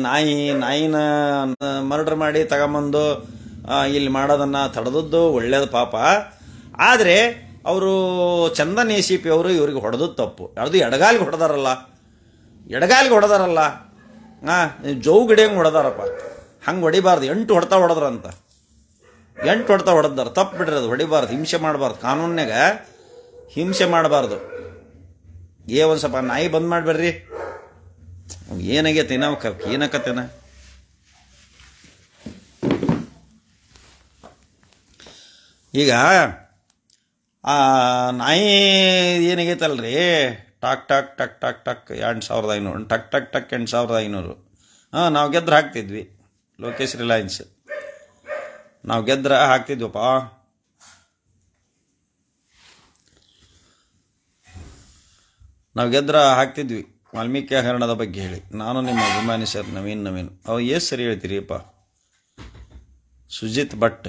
ನಾಯಿನ ಮರ್ಡರ್ ಮಾಡಿ ತಗೊಂಬಂದು ಇಲ್ಲಿ ಮಾಡೋದನ್ನು ತಡೆದದ್ದು ಒಳ್ಳೇದು ಪಾಪ. ಆದರೆ ಅವರು ಚಂದನ್ ACP ಅವರು ಇವ್ರಿಗೆ ಹೊಡೆದದ್ದು ತಪ್ಪು. ಅದು ಎಡಗಾಲಿಗೆ ಹೊಡೆದಾರಲ್ಲ. ಜೌ ಗಿಡಿಯಂಗೆ ಹೊಡೆದಾರಪ್ಪ. ಹಂಗೆ ಹೊಡಿಬಾರ್ದು. 8 ಹೊಡೆತ ಹೊಡೆದ್ರಂತ. 8 ಹೊಡೆತ ಹೊಡೆದಾರ. ತಪ್ಪು ಬಿಡ್ರಿ, ಅದು ಹೊಡಿಬಾರ್ದು, ಹಿಂಸೆ ಮಾಡಬಾರ್ದು. ಕಾನೂನಾಗ ಹಿಂಸೆ ಮಾಡಬಾರ್ದು. ಒಂದು ಸ್ವಲ್ಪ ನಾಯಿ ಬಂದ್ ಮಾಡಿಬಿಡ್ರಿ. ಏನಾಗೈತೆ ನಾವು ಏನಕತ್ತೇನ? ಈಗ ಆ ನಾಯಿ ಏನಾಗೈತಲ್ರಿ, ಟಾಕ್ ಟಾಕ್ ಟಕ್ ಟಕ್ ಟಕ್ 2500, ಟಕ್ ಟಕ್ ಟಕ್ 8500. ನಾವು ಗೆದ್ರೆ ಹಾಕ್ತಿದ್ವಿ. ಲೋಕೇಶ್ ರಿಲಯನ್ಸ್ ನಾವು ಗೆದ್ರೆ ಹಾಕ್ತಿದ್ವಪ್ಪ. ವಾಲ್ಮೀಕಿ ಹಗರಣದ ಬಗ್ಗೆ ಹೇಳಿ. ನಾನು ನಿಮ್ಮ ಅಭಿಮಾನಿ ಸರ್, ನವೀನ್. ಎಷ್ಟು ಸರಿ ಹೇಳ್ತೀರಿಪ್ಪ? ಸುಜಿತ್ ಭಟ್.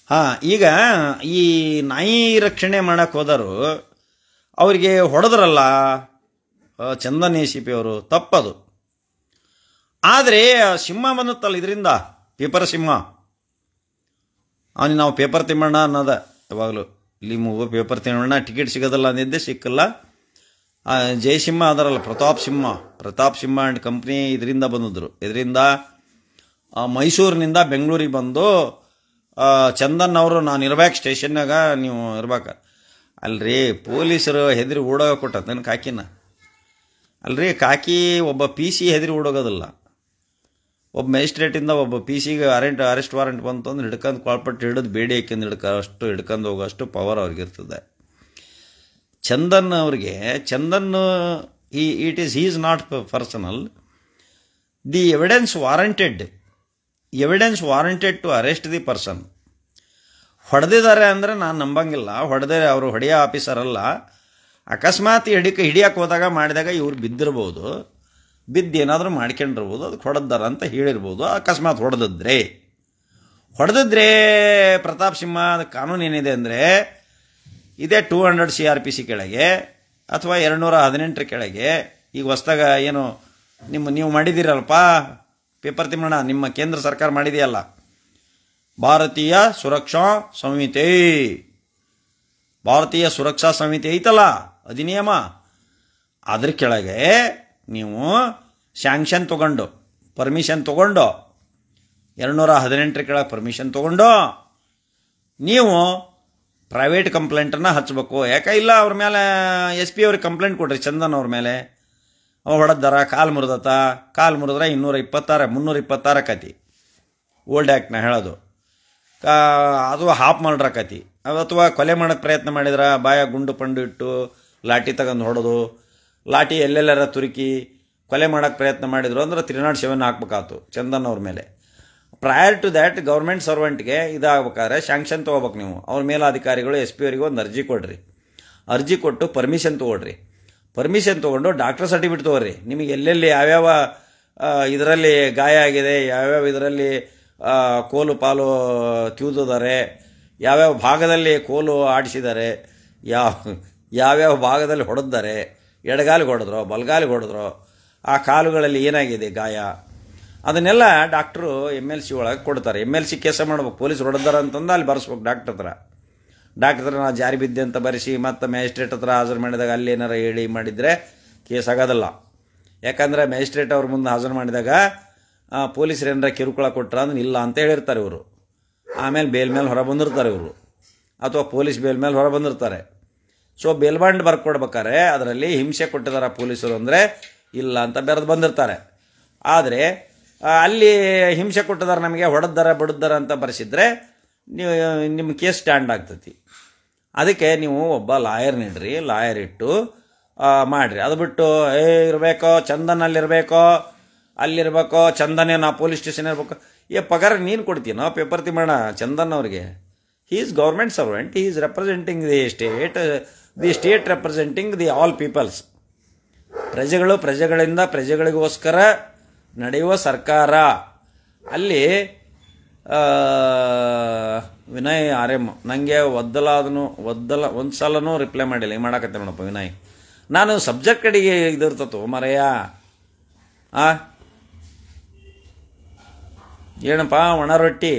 ಹಾಂ, ಈಗ ಈ ನಾಯಿ ರಕ್ಷಣೆ ಮಾಡಕ್ಕೆ ಹೋದರು ಅವರಿಗೆ ಹೊಡೆದ್ರಲ್ಲ ಚಂದನ್ ಎ ಸಿ ಪಿ ಅವರು, ತಪ್ಪದು. ಆದರೆ ಸಿಂಹ ಬಂದುತ್ತಲ್ಲ ಇದರಿಂದ, ಪೇಪರ್ ಸಿಂಹ, ಅವನಿಗೆ ನಾವು ಪೇಪರ್ ತಿಮ್ಮಣ್ಣ ಅನ್ನೋದ ಯಾವಾಗಲೂ. ಇಲ್ಲಿ ಮೂಗು ಪೇಪರ್ ತಿಮ್ಮಣ್ಣ, ಟಿಕೆಟ್ ಸಿಗೋದಲ್ಲ ಅಂದಿದ್ದೆ, ಸಿಕ್ಕಲ್ಲ. ಜಯಸಿಂಹ ಅದರಲ್ಲ, ಪ್ರತಾಪ್ ಸಿಂಹ ಆ್ಯಂಡ್ ಕಂಪ್ನಿ ಇದರಿಂದ ಬಂದಿದ್ರು. ಇದರಿಂದ ಮೈಸೂರಿನಿಂದ ಬೆಂಗಳೂರಿಗೆ ಬಂದು ಚಂದನ್ ಅವರು, ನಾನು ಇರ್ಬೇಕು ಸ್ಟೇಷನ್ನಾಗ, ನೀವು ಇರ್ಬೇಕು. ಅಲ್ರಿ ಪೊಲೀಸರು ಹೆದರಿ ಓಡೋಗ ಕೊಟ್ಟ ನನ್ನ ಕಾಕಿನ. ಅಲ್ರಿ ಕಾಕಿ ಒಬ್ಬ ಪಿ ಸಿ ಹೆದರಿ ಓಡೋಗೋದಿಲ್ಲ. ಒಬ್ಬ ಮ್ಯಾಜಿಸ್ಟ್ರೇಟಿಂದ ಒಬ್ಬ ಪಿ ಸಿಗೆ ಅರೆಸ್ಟ್ ವಾರೆಂಟ್ ಬಂತು ಅಂದ್ರೆ ಹಿಡ್ಕೊಂಡು ಕೊಳ್ಪಟ್ಟು ಹಿಡಿದು ಬೇಡಿ ಹಾಕಿಂದು ಹಿಡ್ಕೊಂಡು ಹೋಗೋಷ್ಟು ಪವರ್ ಅವ್ರಿಗಿರ್ತದೆ. ಚಂದನ್ ಅವ್ರಿಗೆ, it is not personal. The evidence warranted to arrest the person. ಹೊಡೆದಿದ್ದಾರೆ ಅಂದರೆ ನಾನು ನಂಬಂಗಿಲ್ಲ. ಅವರು ಹೊಡೆಯೋ ಆಫೀಸರ್ ಅಲ್ಲ. ಅಕಸ್ಮಾತ್ ಹಿಡಿಯಕ್ಕೆ ಹೋದಾಗ ಮಾಡಿದಾಗ ಇವ್ರು ಬಿದ್ದಿರ್ಬೋದು, ಏನಾದರೂ ಮಾಡ್ಕೊಂಡಿರ್ಬೋದು, ಅದಕ್ಕೆ ಹೊಡೆದಾರ ಅಂತ ಹೇಳಿರ್ಬೋದು. ಅಕಸ್ಮಾತ್ ಹೊಡೆದಿದ್ರೆ ಪ್ರತಾಪ್ ಸಿಂಹ ಕಾನೂನು ಏನಿದೆ ಅಂದರೆ, ಇದೇ 200 CRPC ಕೆಳಗೆ ಅಥವಾ 218 ಕೆಳಗೆ. ಈಗ ಹೊಸ್ದಾಗ ಏನು ನೀವು ಮಾಡಿದ್ದೀರಲ್ಪ ಪೇಪರ್ ತಿಮ್ಮಣ್ಣ, ನಿಮ್ಮ ಕೇಂದ್ರ ಸರ್ಕಾರ ಮಾಡಿದೆಯಲ್ಲ, ಭಾರತೀಯ ಸುರಕ್ಷಾ ಸಮಿತಿ ಐತಲ್ಲ ಅಧಿನಿಯಮ, ಅದ್ರ ಕೆಳಗೆ ನೀವು ಸ್ಯಾಂಕ್ಷನ್ ತೊಗೊಂಡು, ಪರ್ಮಿಷನ್ ತೊಗೊಂಡು, 218 ಕೆಳಗೆ ಪರ್ಮಿಷನ್ ತೊಗೊಂಡು ನೀವು ಪ್ರೈವೇಟ್ ಕಂಪ್ಲೇಂಟನ್ನು ಹಚ್ಚಬೇಕು. ಯಾಕೆ ಇಲ್ಲ, ಅವ್ರ ಮೇಲೆ SP ಅವ್ರಿಗೆ ಕಂಪ್ಲೇಂಟ್ ಕೊಡ್ರಿ, ಚಂದನ್ ಅವ್ರ ಮೇಲೆ. ಅವ ಹೊಡೆದಾರ, ಕಾಲು ಮುರಿದ್ರೆ 326 ಕತಿ, ಓಲ್ಡ್ ಆ್ಯಕ್ಟ್ನ ಹೇಳೋದು. ಅದು ಹಾಫ್ ಮರ್ಡ್ರ್ ಕತಿ. ಅಥವಾ ಕೊಲೆ ಮಾಡೋಕ್ಕೆ ಪ್ರಯತ್ನ ಮಾಡಿದ್ರೆ ಬಾಯ ಗುಂಡು ಪಂಡು ಇಟ್ಟು ಲಾಠಿ ತಗೊಂಡು ಹೊಡೋದು, ಲಾಠಿ ಎಲ್ಲೆಲ್ಲರ ತುರುಕಿ ಕೊಲೆ ಮಾಡೋಕ್ಕೆ ಪ್ರಯತ್ನ ಮಾಡಿದ್ರು ಅಂದ್ರೆ 307 ಹಾಕ್ಬೇಕಾಯ್ತು ಚಂದನ್ ಅವ್ರ ಮೇಲೆ. ಪ್ರಯರ್ ಟು ದ್ಯಾಟ್ ಗೌರ್ಮೆಂಟ್ ಸರ್ವೆಂಟ್ಗೆ ಇದಾಗಬೇಕಾದ್ರೆ ಸ್ಯಾಂಕ್ಷನ್ ತೊಗೋಬೇಕು ನೀವು. ಅವ್ರ ಮೇಲಾಧಿಕಾರಿಗಳು SP ಅವರಿಗೆ ಒಂದು ಅರ್ಜಿ ಕೊಡ್ರಿ. ಅರ್ಜಿ ಕೊಟ್ಟು ಪರ್ಮಿಷನ್ ತೊಗೊಂಡು ಡಾಕ್ಟರ್ ಸರ್ಟಿಫಿಕೇಟ್ ತೊಗೊಳ್ರಿ. ನಿಮಗೆ ಎಲ್ಲೆಲ್ಲಿ ಯಾವ್ಯಾವ ಇದರಲ್ಲಿ ಗಾಯ ಆಗಿದೆ, ಯಾವ್ಯಾವ ಇದರಲ್ಲಿ ಕೋಲು ಪಾಲು ತಿವಿದಿದ್ದಾರೆ, ಯಾವ್ಯಾವ ಭಾಗದಲ್ಲಿ ಕೋಲು ಆಡಿಸಿದ್ದಾರೆ, ಯಾವ್ಯಾವ ಭಾಗದಲ್ಲಿ ಹೊಡೆದಿದ್ದಾರೆ, ಎಡಗಾಲಿಗೆ ಹೊಡೆದ್ರೋ ಬಲಗಾಲಿಗೆ ಹೊಡೆದ್ರೋ, ಆ ಕಾಲುಗಳಲ್ಲಿ ಏನಾಗಿದೆ ಗಾಯ, ಅದನ್ನೆಲ್ಲ ಡಾಕ್ಟ್ರು MLC ಒಳಗೆ ಕೊಡ್ತಾರೆ. MLC ಕೇಸ ಮಾಡ್ಬೇಕು. ಪೊಲೀಸ್ ಹೊಡೆದಾರ ಅಂತಂದು ಅಲ್ಲಿ ಬರೆಸ್ಬೇಕು ಡಾಕ್ಟರ್ ಹತ್ರ ನಾ ಜಾರಿ ಬಿದ್ದೆ ಅಂತ ಬರೆಸಿ ಮತ್ತೆ ಮ್ಯಾಜಿಸ್ಟ್ರೇಟ್ ಹತ್ರ ಹಾಜರು ಮಾಡಿದಾಗ ಅಲ್ಲಿ ಏನಾರ ಹೇಳಿ ಮಾಡಿದರೆ ಕೇಸ್ ಆಗೋದಲ್ಲ. ಯಾಕಂದರೆ ಮ್ಯಾಜಿಸ್ಟ್ರೇಟ್ ಅವ್ರ ಮುಂದೆ ಹಾಜರು ಮಾಡಿದಾಗ ಪೊಲೀಸರು ಏನಾರ ಕಿರುಕುಳ ಕೊಟ್ಟರೆ ಅಂದ್ರೆ ಇಲ್ಲ ಅಂತ ಹೇಳಿರ್ತಾರೆ ಇವರು. ಆಮೇಲೆ ಬೇಲ್ ಮೇಲೆ ಹೊರ ಬಂದಿರ್ತಾರೆ ಇವರು, ಅಥವಾ ಪೊಲೀಸ್ ಬೇಲ್ ಮೇಲೆ ಹೊರ ಬಂದಿರ್ತಾರೆ. ಸೊ ಬೇಲ್ ಬಾಂಡ್ ಬರ್ಕೊಡ್ಬೇಕಾರೆ ಅದರಲ್ಲಿ ಹಿಂಸೆ ಕೊಟ್ಟಿದ್ದಾರೆ ಪೊಲೀಸರು ಅಂದರೆ ಇಲ್ಲ ಅಂತ ಬೆರೆದು ಬಂದಿರ್ತಾರೆ. ಆದರೆ ಅಲ್ಲಿ ಹಿಂಸೆ ಕೊಟ್ಟಿದ್ದಾರೆ, ನಮಗೆ ಹೊಡೆದಾರ ಬಡಿದಾರ ಅಂತ ಬರೆಸಿದ್ರೆ ನಿಮ್ಮ ಕೇಸ್ ಸ್ಟ್ಯಾಂಡ್ ಆಗ್ತೈತಿ. ಅದಕ್ಕೆ ನೀವು ಒಬ್ಬ ಲಾಯರ್ ನೀಡ್ರಿ, ಲಾಯರ್ ಇಟ್ಟು ಮಾಡಿರಿ. ಅದು ಬಿಟ್ಟು ಇರಬೇಕೋ ಚಂದನ್ ಅಲ್ಲಿರಬೇಕೋ ಚಂದನೇ ನಾ ಪೊಲೀಸ್ ಸ್ಟೇಷನ್ ಇರಬೇಕು. ಪಗಾರ ನೀನು ಕೊಡ್ತೀನೋ ಪೇಪರ್ ತಿಮ್ಮಣ್ಣ ಚಂದನ್ ಅವ್ರಿಗೆ? He is government servant, he is representing the state representing the all peoples. ಪ್ರಜೆಗಳಿಂದ ಪ್ರಜೆಗಳಿಗೋಸ್ಕರ ನಡೆಯುವ ಸರ್ಕಾರ. ಅಲ್ಲಿ ವಿನಯ್ RM ನನಗೆ ಒಂದು ಸಲನೂ ರಿಪ್ಲೈ ಮಾಡಿಲ್ಲ. ಹಿಂಗೆ ಮಾಡಾಕತ್ತೆ ನೋಡಪ್ಪ ವಿನಯ್. ನಾನು ಸಬ್ಜೆಕ್ಟ್ ಕಡೆಗೆ ಇದಿರ್ತತ್ತು ಮರೆಯ. ಏನಪ್ಪ ಒಣ ರೊಟ್ಟಿ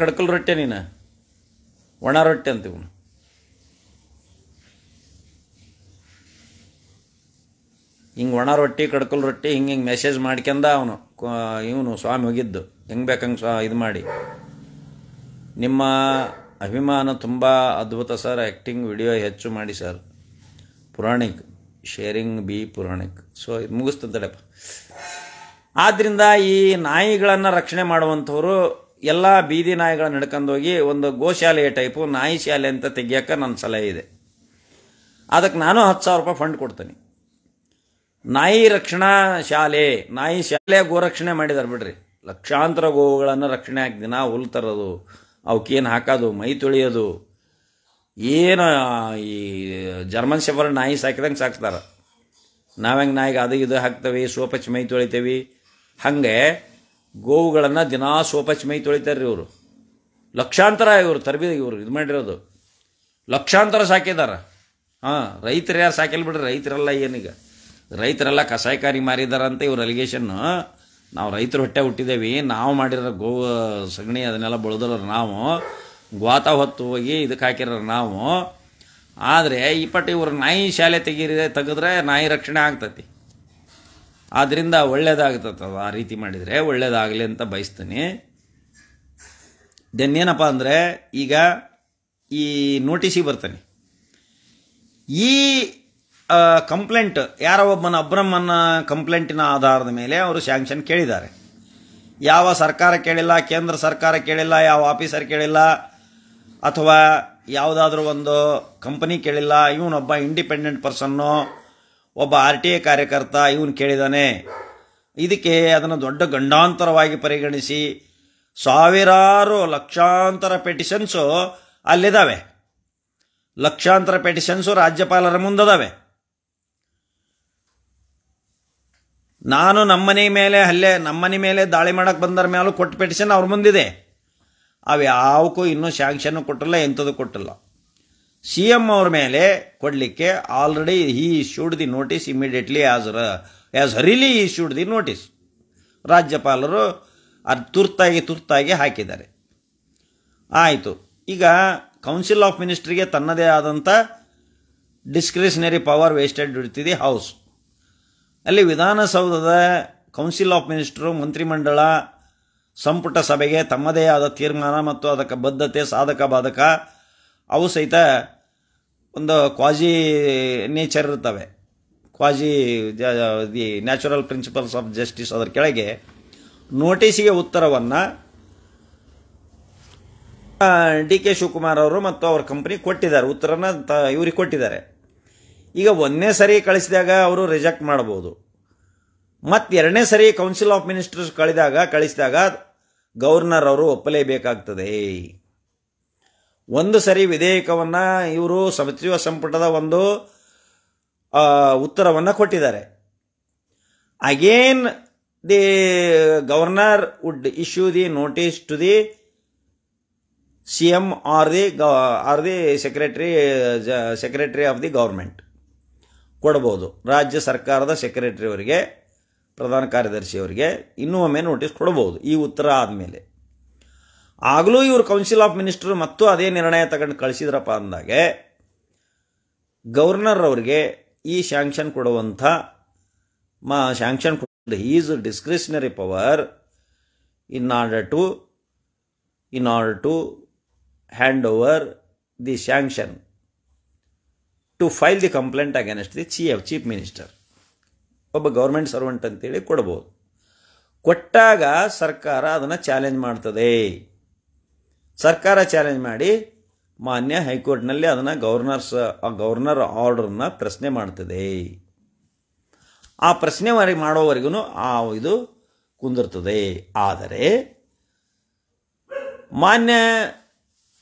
ಕಡ್ಕಲ್ ರೊಟ್ಟಿ, ನೀನು ಒಣ ರೊಟ್ಟಿ ಅಂತೀವ್. ಹಿಂಗೆ ಒಣ ರೊಟ್ಟಿ ಕಡ್ಕಲ್ ರೊಟ್ಟಿ ಹಿಂಗೆ ಮೆಸೇಜ್ ಮಾಡ್ಕೊಂಡ ಇವನು ಸ್ವಾಮಿ ಹೋಗಿದ್ದು ಹೆಂಗೆ ಬೇಕಂಗೆ ಇದು ಮಾಡಿ. ನಿಮ್ಮ ಅಭಿಮಾನ ತುಂಬ ಅದ್ಭುತ ಸರ್, ಆ್ಯಕ್ಟಿಂಗ್ ವಿಡಿಯೋ ಹೆಚ್ಚು ಮಾಡಿ sir. Puranik sharing B Puranik. So ಇದು ಮುಗಿಸ್ತದಪ್ಪ. ಆದ್ದರಿಂದ ಈ ನಾಯಿಗಳನ್ನು ರಕ್ಷಣೆ ಮಾಡುವಂಥವ್ರು ಎಲ್ಲ ಬೀದಿ ನಾಯಿಗಳನ್ನ ಹಿಡ್ಕೊಂಡೋಗಿ ಒಂದು ಗೋಶಾಲೆಯ ಟೈಪು ನಾಯಿ ಶಾಲೆ ಅಂತ ತೆಗಿಯೋಕೆ ನನ್ನ ಸಲಹೆ ಇದೆ. ಅದಕ್ಕೆ ನಾನು 10,000 ರೂಪಾಯಿ ಫಂಡ್ ಕೊಡ್ತೀನಿ. ನಾಯಿ ರಕ್ಷಣಾ ಶಾಲೆ, ಗೋರಕ್ಷಣೆ ಮಾಡಿದಾರೆ ಬಿಡ್ರಿ. ಲಕ್ಷಾಂತರ ಗೋವುಗಳನ್ನು ರಕ್ಷಣೆ ಹಾಕಿ ದಿನ ಹುಲ್ಲು ತರೋದು, ಅವಕ್ಕೇನು ಹಾಕೋದು, ಮೈ ತೊಳೆಯೋದು, ಏನು ಈ ಜರ್ಮನ್ ಶೆಫರ್ಡ್ ನಾಯಿ ಸಾಕಿದಂಗೆ ಸಾಕ್ತಾರೆ. ನಾವೆಂಗೆ ನಾಯಿಗೆ ಅದು ಇದು ಹಾಕ್ತೇವೆ, ಸೋಪಚ್ಚಿ ಮೈ ತೊಳಿತೇವೆ. ಹಾಗೆ ಗೋವುಗಳನ್ನು ದಿನಾ ಸೋಪಚ್ಚಿ ಮೈ ತೊಳಿತಾರೆ ಇವರು. ಲಕ್ಷಾಂತರ ಇವರು ಇವರು ಇದು ಮಾಡಿರೋದು, ಲಕ್ಷಾಂತರ ಸಾಕಿದ್ದಾರೆ. ರೈತರು ಯಾರು ಸಾಕಿಲ್ಲ ಬಿಡ್ರಿ, ರೈತರೆಲ್ಲ ಏನೀಗ ರೈತರೆಲ್ಲ ಕಸಾಯಕಾರಿ ಮಾರಿದಾರಂತ ಇವ್ರ ಅಲಿಗೇಷನ್ನು. ನಾವು ರೈತರು ಹೊಟ್ಟೆ ಹುಟ್ಟಿದ್ದೇವೆ, ನಾವು ಮಾಡಿರೋ ಗೋ ಸಗಣಿ ಅದನ್ನೆಲ್ಲ ಬೆಳೆದ್ರ ನಾವು, ಗ್ವಾತ ಹೊತ್ತು ಹೋಗಿ ಇದಕ್ಕೆ ಹಾಕಿರೋ ನಾವು. ಆದರೆ ಇವ್ರ ನಾಯಿ ಶಾಲೆ ತೆಗೆದ್ರೆ ನಾಯಿ ರಕ್ಷಣೆ ಆಗ್ತತಿ. ಆದ್ದರಿಂದ ಒಳ್ಳೇದಾಗ್ತದೆ, ಆ ರೀತಿ ಮಾಡಿದರೆ ಒಳ್ಳೇದಾಗಲಿ ಅಂತ ಬಯಸ್ತೀನಿ. ದೆನ್ ಏನಪ್ಪ ಅಂದರೆ, ಈಗ ಈ ನೋಟಿಸಿಗೆ ಬರ್ತಾನೆ, ಈ ಕಂಪ್ಲೇಂಟ್ ಯಾರೋ ಒಬ್ಬನ ಅಬ್ರಹ್ಮನ ಕಂಪ್ಲೇಂಟಿನ ಆಧಾರದ ಮೇಲೆ ಅವರು ಸ್ಯಾಂಕ್ಷನ್ ಕೇಳಿದ್ದಾರೆ. ಯಾವ ಸರ್ಕಾರ ಕೇಳಿಲ್ಲ, ಕೇಂದ್ರ ಸರ್ಕಾರ ಕೇಳಿಲ್ಲ, ಯಾವ ಆಫೀಸರ್ ಕೇಳಿಲ್ಲ, ಅಥವಾ ಯಾವುದಾದ್ರೂ ಒಂದು ಕಂಪನಿ ಕೇಳಿಲ್ಲ. ಇವನೊಬ್ಬ ಇಂಡಿಪೆಂಡೆಂಟ್ ಪರ್ಸನ್ನು, ಒಬ್ಬ RTA ಕಾರ್ಯಕರ್ತ ಇವನು ಕೇಳಿದಾನೆ. ಇದಕ್ಕೆ ಅದನ್ನು ದೊಡ್ಡ ಗಂಡಾಂತರವಾಗಿ ಪರಿಗಣಿಸಿ ಸಾವಿರಾರು ಲಕ್ಷಾಂತರ ಪೆಟಿಷನ್ಸು ಅಲ್ಲಿದ್ದಾವೆ. ಲಕ್ಷಾಂತರ ಪೆಟಿಷನ್ಸು ರಾಜ್ಯಪಾಲರ ಮುಂದದಾವೆ. ನಾನು ನಮ್ಮನೆ ಮೇಲೆ ದಾಳಿ ಮಾಡಕ್ಕೆ ಬಂದರ ಮೇಲೂ ಕೊಟ್ಟ ಪೆಟಿಷನ್ ಅವ್ರ ಮುಂದಿದೆ. ಅವು ಯಾವಕ್ಕೂ ಇನ್ನೂ ಸ್ಯಾಂಕ್ಷನ್ನು ಕೊಟ್ಟಿಲ್ಲ, ಎಂಥದ್ದು ಕೊಟ್ಟಿಲ್ಲ. CM ಅವ್ರ ಮೇಲೆ ಕೊಡಲಿಕ್ಕೆ already he issued the notice immediately as ಹರಿಲಿ ಇಶ್ಯೂಡ್ ದಿ ನೋಟಿಸ್. ರಾಜ್ಯಪಾಲರು ಅದು ತುರ್ತಾಗಿ ಹಾಕಿದ್ದಾರೆ. ಆಯಿತು. ಈಗ ಕೌನ್ಸಿಲ್ ಆಫ್ ಮಿನಿಸ್ಟ್ರಿಗೆ ತನ್ನದೇ ಆದಂಥ ಡಿಸ್ಕ್ರಿಷನರಿ ಪವರ್ ವೇಸ್ಟೆಡ್ ಇಡ್ತಿದೆ ಹೌಸ್. ಅಲ್ಲಿ ವಿಧಾನಸೌಧದ ಕೌನ್ಸಿಲ್ ಆಫ್ ಮಿನಿಸ್ಟ್ರು, ಮಂತ್ರಿಮಂಡಳ, ಸಂಪುಟ ಸಭೆಗೆ ತಮ್ಮದೇ ಆದ ತೀರ್ಮಾನ ಮತ್ತು ಅದಕ್ಕೆ ಬದ್ಧತೆ, ಸಾಧಕ ಬಾಧಕ ಅವು ಸಹಿತ ಒಂದು ಕ್ವಾಜಿ ನೇಚರ್ ಇರ್ತವೆ. Quasi the natural principles of justice. ಅದರ ಕೆಳಗೆ ನೋಟಿಸಿಗೆ ಉತ್ತರವನ್ನು DK ಶಿವಕುಮಾರ್ ಅವರು ಮತ್ತು ಅವ್ರ ಕಂಪನಿ ಕೊಟ್ಟಿದ್ದಾರೆ. ಉತ್ತರನ ಇವ್ರಿಗೆ ಕೊಟ್ಟಿದ್ದಾರೆ. ಈಗ ಒಂದನೇ ಸರಿ ಕಳಿಸಿದಾಗ ಅವರು ರಿಜೆಕ್ಟ್ ಮಾಡ್ಬೋದು. ಮತ್ತು ಎರಡನೇ ಸರಿ ಕೌನ್ಸಿಲ್ ಆಫ್ ಮಿನಿಸ್ಟರ್ಸ್ ಕಳಿಸಿದಾಗ ಗವರ್ನರ್ ಅವರು ಒಪ್ಪಲೇಬೇಕಾಗ್ತದೆ. ಒಂದು ಸರಿ ವಿಧೇಯಕವನ್ನು ಇವರು ಸಚಿವ ಸಂಪುಟದ ಒಂದು ಉತ್ತರವನ್ನು ಕೊಟ್ಟಿದ್ದಾರೆ. Again the governor would issue the notice to the CM or the secretary of the government ಕೊಡ್ಬೋದು. ರಾಜ್ಯ ಸರ್ಕಾರದ ಸೆಕ್ರೆಟರಿ ಅವರಿಗೆ, ಪ್ರಧಾನ ಕಾರ್ಯದರ್ಶಿಯವರಿಗೆ ಇನ್ನೂ ಒಮ್ಮೆ ನೋಟಿಸ್ ಕೊಡ್ಬೋದು ಈ ಉತ್ತರ ಆದಮೇಲೆ. ಆಗಲೂ ಇವರು ಕೌನ್ಸಿಲ್ ಆಫ್ ಮಿನಿಸ್ಟರ್ ಮತ್ತು ಅದೇ ನಿರ್ಣಯ ತಗೊಂಡು ಕಳಿಸಿದ್ರಪ್ಪ ಅಂದಾಗೆ ಗವರ್ನರ್ ಅವರಿಗೆ ಈ ಸ್ಯಾಂಕ್ಷನ್ ಕೊಡುವಂಥ sanction is discretionary power in order to hand over the sanction to file the complaint against the chief minister. ಒಬ್ಬ ಗೌರ್ಮೆಂಟ್ ಸರ್ವೆಂಟ್ ಅಂತೇಳಿ ಕೊಡ್ಬೋದು. ಕೊಟ್ಟಾಗ ಸರ್ಕಾರ ಅದನ್ನು ಚಾಲೆಂಜ್ ಮಾಡ್ತದೆ. ಸರ್ಕಾರ ಚಾಲೆಂಜ್ ಮಾಡಿ ಮಾನ್ಯ ಹೈಕೋರ್ಟ್ನಲ್ಲಿ ಅದನ್ನು ಗವರ್ನರ್ ಆರ್ಡರ್ನ ಪ್ರಶ್ನೆ ಮಾಡ್ತದೆ. ಆ ಪ್ರಶ್ನೆ ಮಾಡೋವರೆಗೂ ಇದು ಕುಂದಿರ್ತದೆ. ಆದರೆ ಮಾನ್ಯ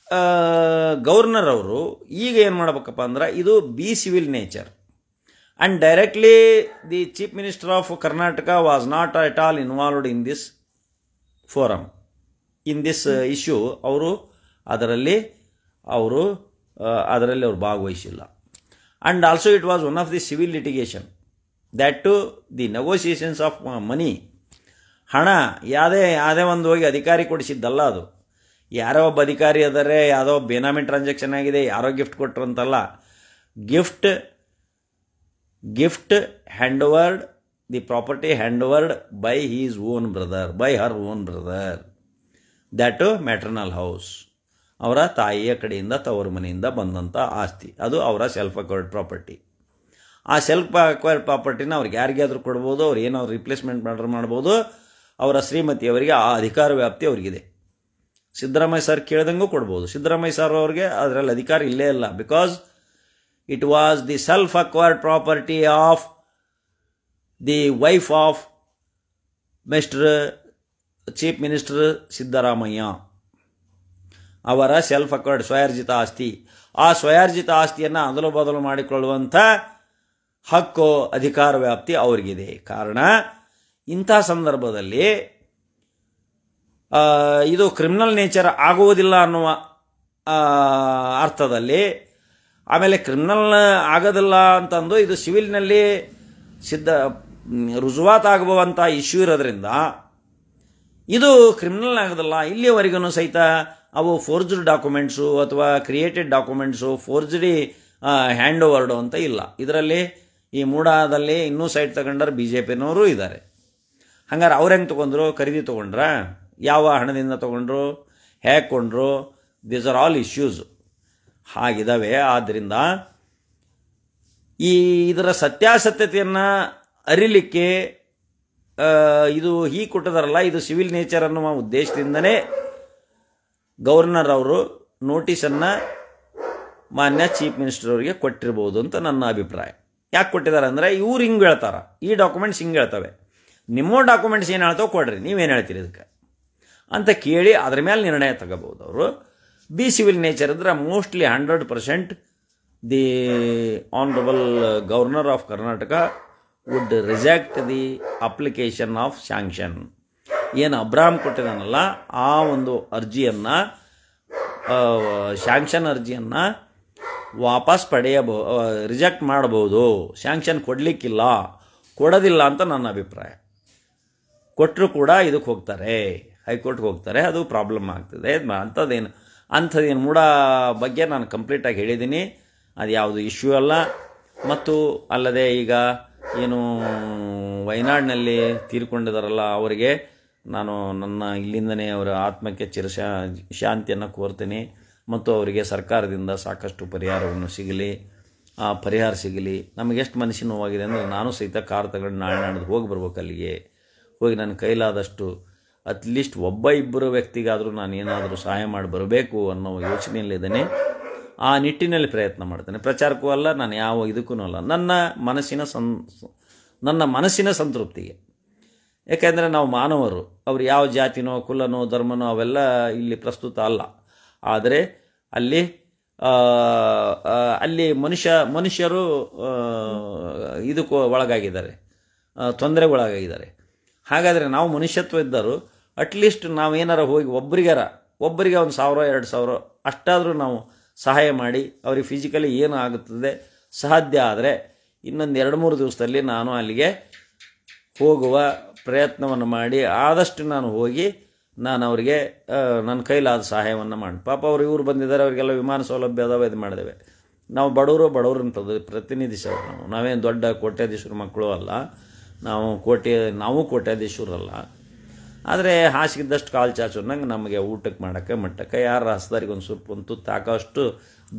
ಗವರ್ನರ್ ಅವರು ಈಗ ಏನು ಮಾಡಬೇಕಪ್ಪ ಅಂದ್ರೆ, ಇದು be civil nature and directly the chief minister of Karnataka was not at all involved in this forum, in this issue. ಅದರಲ್ಲಿ ಅವರು ಭಾಗವಹಿಸಿಲ್ಲ. And also it was one of the civil litigation that to the negotiations of money. ಹಣ ಯಾವುದೇ ಒಂದು ಹೋಗಿ ಅಧಿಕಾರಿ ಕೊಡಿಸಿದ್ದಲ್ಲ ಅದು. ಯಾರೋ ಒಬ್ಬ ಅಧಿಕಾರಿ ಆದರೆ ಯಾವುದೋ ಬೇನಾಮಿ ಟ್ರಾನ್ಸಾಕ್ಷನ್ ಆಗಿದೆ, ಯಾರೋ ಗಿಫ್ಟ್ ಕೊಟ್ಟರು ಅಂತಲ್ಲ. Gift hand overed, the property hand overed by her own brother, that to maternal house. ಅವರ ತಾಯಿಯ ಕಡೆಯಿಂದ, ತವರು ಮನೆಯಿಂದ ಬಂದಂಥ ಆಸ್ತಿ, ಅದು ಅವರ ಸೆಲ್ಫ್ ಅಕ್ವೈರ್ಡ್ ಪ್ರಾಪರ್ಟಿ. ಆ ಸೆಲ್ಫ್ ಅಕ್ವೈರ್ಡ್ ಪ್ರಾಪರ್ಟಿನ ಅವ್ರಿಗೆ ಯಾರಿಗಾದ್ರೂ ಕೊಡ್ಬೋದು, ಅವ್ರು ಏನೋ ರಿಪ್ಲೇಸ್ಮೆಂಟ್ ಮಾಡ್ಬೋದು. ಅವರ ಶ್ರೀಮತಿಯವರಿಗೆ ಆ ಅಧಿಕಾರ ವ್ಯಾಪ್ತಿ ಅವ್ರಿಗಿದೆ. ಸಿದ್ದರಾಮಯ್ಯ ಸರ್ ಕೇಳ್ದಂಗೂ ಕೊಡ್ಬೋದು. ಸಿದ್ದರಾಮಯ್ಯ ಸರ್ ಅವ್ರಿಗೆ ಅದರಲ್ಲಿ ಅಧಿಕಾರ ಇಲ್ಲೇ ಇಲ್ಲ. Because it was the self acquired property of the wife of mister chief minister Siddaramaiah. ಅವರ ಸೆಲ್ಫ್ ಅಕ್ವೈರ್ಡ್ ಸ್ವಯಾರ್ಜಿತ ಆಸ್ತಿ. ಆ ಸ್ವಯಾರ್ಜಿತ ಆಸ್ತಿಯನ್ನು ಅದಲು ಬದಲು ಮಾಡಿಕೊಳ್ಳುವಂಥ ಹಕ್ಕು, ಅಧಿಕಾರ ವ್ಯಾಪ್ತಿ ಅವ್ರಿಗಿದೆ. ಕಾರಣ ಇಂಥ ಸಂದರ್ಭದಲ್ಲಿ ಇದು ಕ್ರಿಮಿನಲ್ ನೇಚರ್ ಆಗುವುದಿಲ್ಲ ಅನ್ನುವ ಅರ್ಥದಲ್ಲಿ, ಆಮೇಲೆ ಕ್ರಿಮಿನಲ್ ಆಗೋದಿಲ್ಲ ಅಂತಂದು ಇದು ಸಿವಿಲ್ನಲ್ಲಿ ರುಜುವಾತಾಗುವಂಥ ಇಶ್ಯೂ ಇರೋದ್ರಿಂದ ಇದು ಕ್ರಿಮಿನಲ್ ಆಗೋದಿಲ್ಲ. ಇಲ್ಲಿಯವರೆಗೂ ಸಹಿತ ಅವು ಫೋರ್ಜ್ಡ್ ಡಾಕ್ಯುಮೆಂಟ್ಸು ಅಥವಾ ಕ್ರಿಯೇಟೆಡ್ ಡಾಕ್ಯುಮೆಂಟ್ಸು, ಫೋರ್ಜ್ಡಿ ಹ್ಯಾಂಡ್ ಓವರ್ಡು ಅಂತ ಇಲ್ಲ. ಇದರಲ್ಲಿ ಈ ಮೂಡಾದಲ್ಲಿ ಇನ್ನೂ ಸೈಟ್ ತಗೊಂಡಾರೆ, BJPನವರು ಇದ್ದಾರೆ. ಹಂಗಾರೆ ಅವ್ರು ಹೆಂಗೆ ತೊಗೊಂಡ್ರು? ಖರೀದಿ ತೊಗೊಂಡ್ರ? ಯಾವ ಹಣದಿಂದ ತೊಗೊಂಡ್ರು? ಹೇಗೆ ಕೊಂಡ್ರು? ದೀಸ್ ಆರ್ ಆಲ್ ಇಶ್ಯೂಸ್ ಹಾಗಿದ್ದಾವೆ. ಆದ್ದರಿಂದ ಇದರ ಸತ್ಯಾಸತ್ಯತೆಯನ್ನು ಅರಿಲಿಕ್ಕೆ ಇದು ಹೀಗೆ ಕೊಟ್ಟಿದಾರಲ್ಲ, ಇದು ಸಿವಿಲ್ ನೇಚರ್ ಅನ್ನುವ ಉದ್ದೇಶದಿಂದನೇ ಗವರ್ನರ್ ಅವರು ನೋಟಿಸನ್ನು ಮಾನ್ಯ ಚೀಫ್ ಮಿನಿಸ್ಟರ್ ಅವರಿಗೆ ಕೊಟ್ಟಿರ್ಬೋದು ಅಂತ ನನ್ನ ಅಭಿಪ್ರಾಯ. ಯಾಕೆ ಕೊಟ್ಟಿದ್ದಾರೆ ಅಂದರೆ, ಇವ್ರು ಹಿಂಗೆ ಹೇಳ್ತಾರೆ, ಈ ಡಾಕ್ಯುಮೆಂಟ್ಸ್ ಹಿಂಗೆ ಹೇಳ್ತವೆ, ನಿಮ್ಮ ಡಾಕ್ಯುಮೆಂಟ್ಸ್ ಏನು ಹೇಳ್ತಾವೆ ಕೊಡ್ರಿ, ನೀವೇನು ಹೇಳ್ತೀರಿ ಇದಕ್ಕೆ ಅಂತ ಕೇಳಿ ಅದ್ರ ಮೇಲೆ ನಿರ್ಣಯ ತಗೋಬೋದು ಅವರು. ಸಿವಿಲ್ ನೇಚರ್ ಇದ್ರೆ mostly 100% the honourable governor of Karnataka would reject the application of sanction. ಏನು ಅಬ್ರಾಮ್ ಕೊಟ್ಟಿದ್ದಾನಲ್ಲ ಆ ಒಂದು ಅರ್ಜಿಯನ್ನು, ಸ್ಯಾಂಕ್ಷನ್ ಅರ್ಜಿಯನ್ನು ವಾಪಸ್ ರಿಜೆಕ್ಟ್ ಮಾಡಬಹುದು. ಸ್ಯಾಂಕ್ಷನ್ ಕೊಡೋದಿಲ್ಲ ಅಂತ ನನ್ನ ಅಭಿಪ್ರಾಯ. ಕೊಟ್ಟರು ಕೂಡ ಇದಕ್ಕೆ ಹೋಗ್ತಾರೆ, ಹೈಕೋರ್ಟ್ಗೆ ಹೋಗ್ತಾರೆ, ಅದು ಪ್ರಾಬ್ಲಮ್ ಆಗ್ತದೆ. ಅಂಥದ್ದೇನು ಮೂಡ ಬಗ್ಗೆ ನಾನು ಕಂಪ್ಲೀಟಾಗಿ ಹೇಳಿದ್ದೀನಿ, ಅದು ಯಾವುದು ಇಶ್ಯೂ ಅಲ್ಲ. ಮತ್ತು ಅಲ್ಲದೆ ಈಗ ಏನು ವಯನಾಡಿನಲ್ಲಿ ತೀರ್ಕೊಂಡಿದ್ದಾರಲ್ಲ ಅವರಿಗೆ ನಾನು ನನ್ನ ಇಲ್ಲಿಂದನೇ ಅವರ ಆತ್ಮಕ್ಕೆ ಶಾಂತಿಯನ್ನು ಕೋರ್ತೀನಿ. ಮತ್ತು ಅವರಿಗೆ ಸರ್ಕಾರದಿಂದ ಸಾಕಷ್ಟು ಪರಿಹಾರವನ್ನು ಸಿಗಲಿ, ಪರಿಹಾರ ಸಿಗಲಿ. ನಮಗೆಷ್ಟು ಮನಸ್ಸಿನ ನೋವಾಗಿದೆ ಅಂದರೆ, ನಾನು ಸಹಿತ ಕಾರ್ ತಗೊಂಡು ನಾಳೆ ನಾಡಿದ್ದು ಹೋಗಿ ಬರ್ಬೇಕು ಅಲ್ಲಿಗೆ. ಹೋಗಿ ನನ್ನ ಕೈಲಾದಷ್ಟು ಅಟ್ಲೀಸ್ಟ್ ಇಬ್ಬರು ವ್ಯಕ್ತಿಗಾದರೂ ನಾನು ಏನಾದರೂ ಸಹಾಯ ಮಾಡಿ ಬರಬೇಕು ಅನ್ನೋ ಯೋಚನೆಯಲ್ಲಿದ್ದೇನೆ. ಆ ನಿಟ್ಟಿನಲ್ಲಿ ಪ್ರಯತ್ನ ಮಾಡ್ತೇನೆ. ಪ್ರಚಾರಕ್ಕೂ ಅಲ್ಲ, ನಾನು ಯಾವ ಇದಕ್ಕೂ ಅಲ್ಲ, ನನ್ನ ಮನಸ್ಸಿನ ಸಂತೃಪ್ತಿಗೆ. ಯಾಕೆಂದರೆ ನಾವು ಮಾನವರು, ಅವರು ಯಾವ ಜಾತಿನೋ ಕುಲನೋ ಧರ್ಮನೋ ಅವೆಲ್ಲ ಇಲ್ಲಿ ಪ್ರಸ್ತುತ ಅಲ್ಲ. ಆದರೆ ಅಲ್ಲಿ ಮನುಷ್ಯರು ಇದಕ್ಕೂ ಒಳಗಾಗಿದ್ದಾರೆ, ತೊಂದರೆಗೊಳಗಾಗಿದ್ದಾರೆ. ಹಾಗಾದರೆ ನಾವು ಮನುಷ್ಯತ್ವ ಇದ್ದರು ಅಟ್ಲೀಸ್ಟ್ ನಾವೇನಾರ ಹೋಗಿ ಒಬ್ಬರಿಗೆ 1,000-2,000 ಅಷ್ಟಾದರೂ ನಾವು ಸಹಾಯ ಮಾಡಿ ಅವ್ರಿಗೆ ಫಿಸಿಕಲಿ ಏನು ಆಗುತ್ತದೆ ಸಾಧ್ಯ ಆದರೆ ಇನ್ನೊಂದು 2-3 ದಿವಸದಲ್ಲಿ ನಾನು ಅಲ್ಲಿಗೆ ಹೋಗುವ ಪ್ರಯತ್ನವನ್ನು ಮಾಡಿ ಆದಷ್ಟು ನಾನು ಹೋಗಿ ನಾನು ಅವರಿಗೆ ನನ್ನ ಕೈಲಾದ ಸಹಾಯವನ್ನು ಮಾಡಿ. ಪಾಪ ಇವರು ಬಂದಿದ್ದಾರೆ, ಅವರಿಗೆಲ್ಲ ವಿಮಾನ ಸೌಲಭ್ಯ ಅದಾವೆ, ಇದು ಮಾಡಿದ್ದೇವೆ. ನಾವು ಬಡವರು ಅಂತದ್ದು ಪ್ರತಿನಿಧಿಸೋರು. ನಾವೇನು ದೊಡ್ಡ ಕೋಟ್ಯಾಧೀಶರ ಮಕ್ಕಳು ಅಲ್ಲ, ನಾವು ಕೋಟ್ಯಾಧೀಶರಲ್ಲ. ಆದರೆ ಹಾಸಿಗಿದ್ದಷ್ಟು ಕಾಲು ಚಾಚೋನಂಗೆ ನಮಗೆ ಊಟಕ್ಕೆ ಮಾಡೋಕ್ಕೆ ಮಟ್ಟಕ್ಕೆ ಯಾರು ಹಸ್ದಾರಿಗೆ ಒಂದು ಸ್ವಲ್ಪ ಒಂದು ತುತ್ತು ಹಾಕೋಷ್ಟು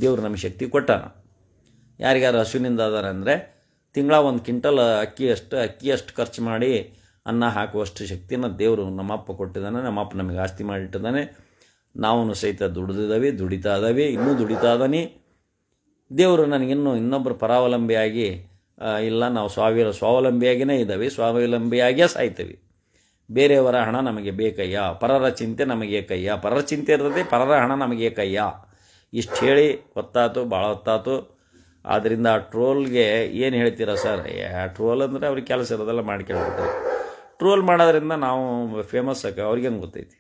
ದೇವ್ರು ನಮಗೆ ಶಕ್ತಿ ಕೊಟ್ಟಾನ. ಯಾರಿಗಾರು ಹಸುವಿನಿಂದ ಅದಾರೆ ಅಂದರೆ ತಿಂಗಳ 1 ಕ್ವಿಂಟಲ್ ಅಕ್ಕಿಯಷ್ಟು ಖರ್ಚು ಮಾಡಿ ಅನ್ನ ಹಾಕುವಷ್ಟು ಶಕ್ತಿನ ದೇವರು ನಮ್ಮಪ್ಪ ಕೊಟ್ಟಿದ್ದಾನೆ. ನಮ್ಮಪ್ಪ ನಮಗೆ ಆಸ್ತಿ ಮಾಡಿಟ್ಟಿದ್ದಾನೆ. ನಾವು ಸಹಿತ ದುಡಿತಾ ಇದ್ದಾವೆ, ಇನ್ನೂ ದುಡಿತಾ ಇದ್ದಾನೆ. ದೇವರು ನನಗಿನ್ನೂ ಇನ್ನೊಬ್ಬರು ಪರಾವಲಂಬಿಯಾಗಿ ಇಲ್ಲ, ನಾವು ಸ್ವಾವಲಂಬಿಯಾಗಿಯೇ ಇದ್ದಾವೆ, ಸ್ವಾವಲಂಬಿಯಾಗಿಯೇ ಸಾಯ್ತೀವಿ. ಬೇರೆಯವರ ಹಣ ನಮಗೆ ಬೇಕಯ್ಯ, ಪರರ ಚಿಂತೆ ನಮಗೆ ಕಯ್ಯ, ಪರರ ಚಿಂತೆ ಇರ್ತದೆ, ಪರರ ಹಣ ನಮಗೆ ಕಯ್ಯ. ಇಷ್ಟು ಹೇಳಿ ಭಾಳ ಹೊತ್ತಾತು. ಆದ್ದರಿಂದ ಆ ಟ್ರೋಲ್ಗೆ ಏನು ಹೇಳ್ತೀರಾ ಸರ್? ಟ್ರೋಲ್ ಅಂದರೆ ಅವ್ರಿಗೆ ಕೆಲಸ ಇರೋದೆಲ್ಲ ಮಾಡ್ಕೊಳ್ಬಿಡ್ತಾರೆ. ಟ್ರೋಲ್ ಮಾಡೋದ್ರಿಂದ ನಾವು ಫೇಮಸ್ ಅವ್ರಿಗೇನು ಗೊತ್ತೈತಿ?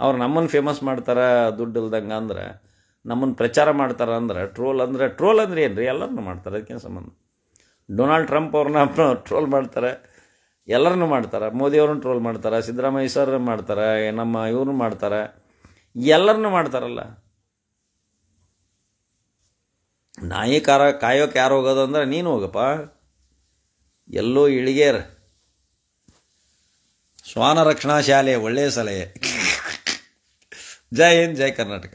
ಅವ್ರು ನಮ್ಮನ್ನು ಫೇಮಸ್ ಮಾಡ್ತಾರೆ ದುಡ್ಡು ಇಲ್ದಂಗೆ ಅಂದ್ರೆ, ನಮ್ಮನ್ನು ಪ್ರಚಾರ ಮಾಡ್ತಾರೆ ಅಂದ್ರೆ. ಟ್ರೋಲ್ ಅಂದರೆ ಏನು ರೀ? ಎಲ್ಲರನ್ನೂ ಮಾಡ್ತಾರೆ, ಅದಕ್ಕೇನು ಸಂಬಂಧ? ಡೊನಾಲ್ಡ್ ಟ್ರಂಪ್ ಅವ್ರನ್ನ ಟ್ರೋಲ್ ಮಾಡ್ತಾರೆ, ಎಲ್ಲರನ್ನೂ ಮಾಡ್ತಾರೆ. ಮೋದಿಯವ್ರನ್ನ ಟ್ರೋಲ್ ಮಾಡ್ತಾರೆ, ಸಿದ್ದರಾಮಯ್ಯ ಸರ್ ಮಾಡ್ತಾರೆ, ನಮ್ಮ ಇವ್ರನ್ನೂ ಮಾಡ್ತಾರೆ, ಎಲ್ಲರನ್ನೂ ಮಾಡ್ತಾರಲ್ಲ. ನಾಯಿ ಕಾಯೋಕೆ ಯಾರು ಹೋಗೋದು ಅಂದ್ರೆ ನೀನು ಹೋಗಪ್ಪ, ಎಲ್ಲೋ ಇಳಿಗೇರ ಶ್ವಾನ ರಕ್ಷಣಾ ಶಾಲೆ. ಒಳ್ಳೆಯ ಸಲಹೆ. ಜೈ ಹಿಂದ್, ಜೈ ಕರ್ನಾಟಕ.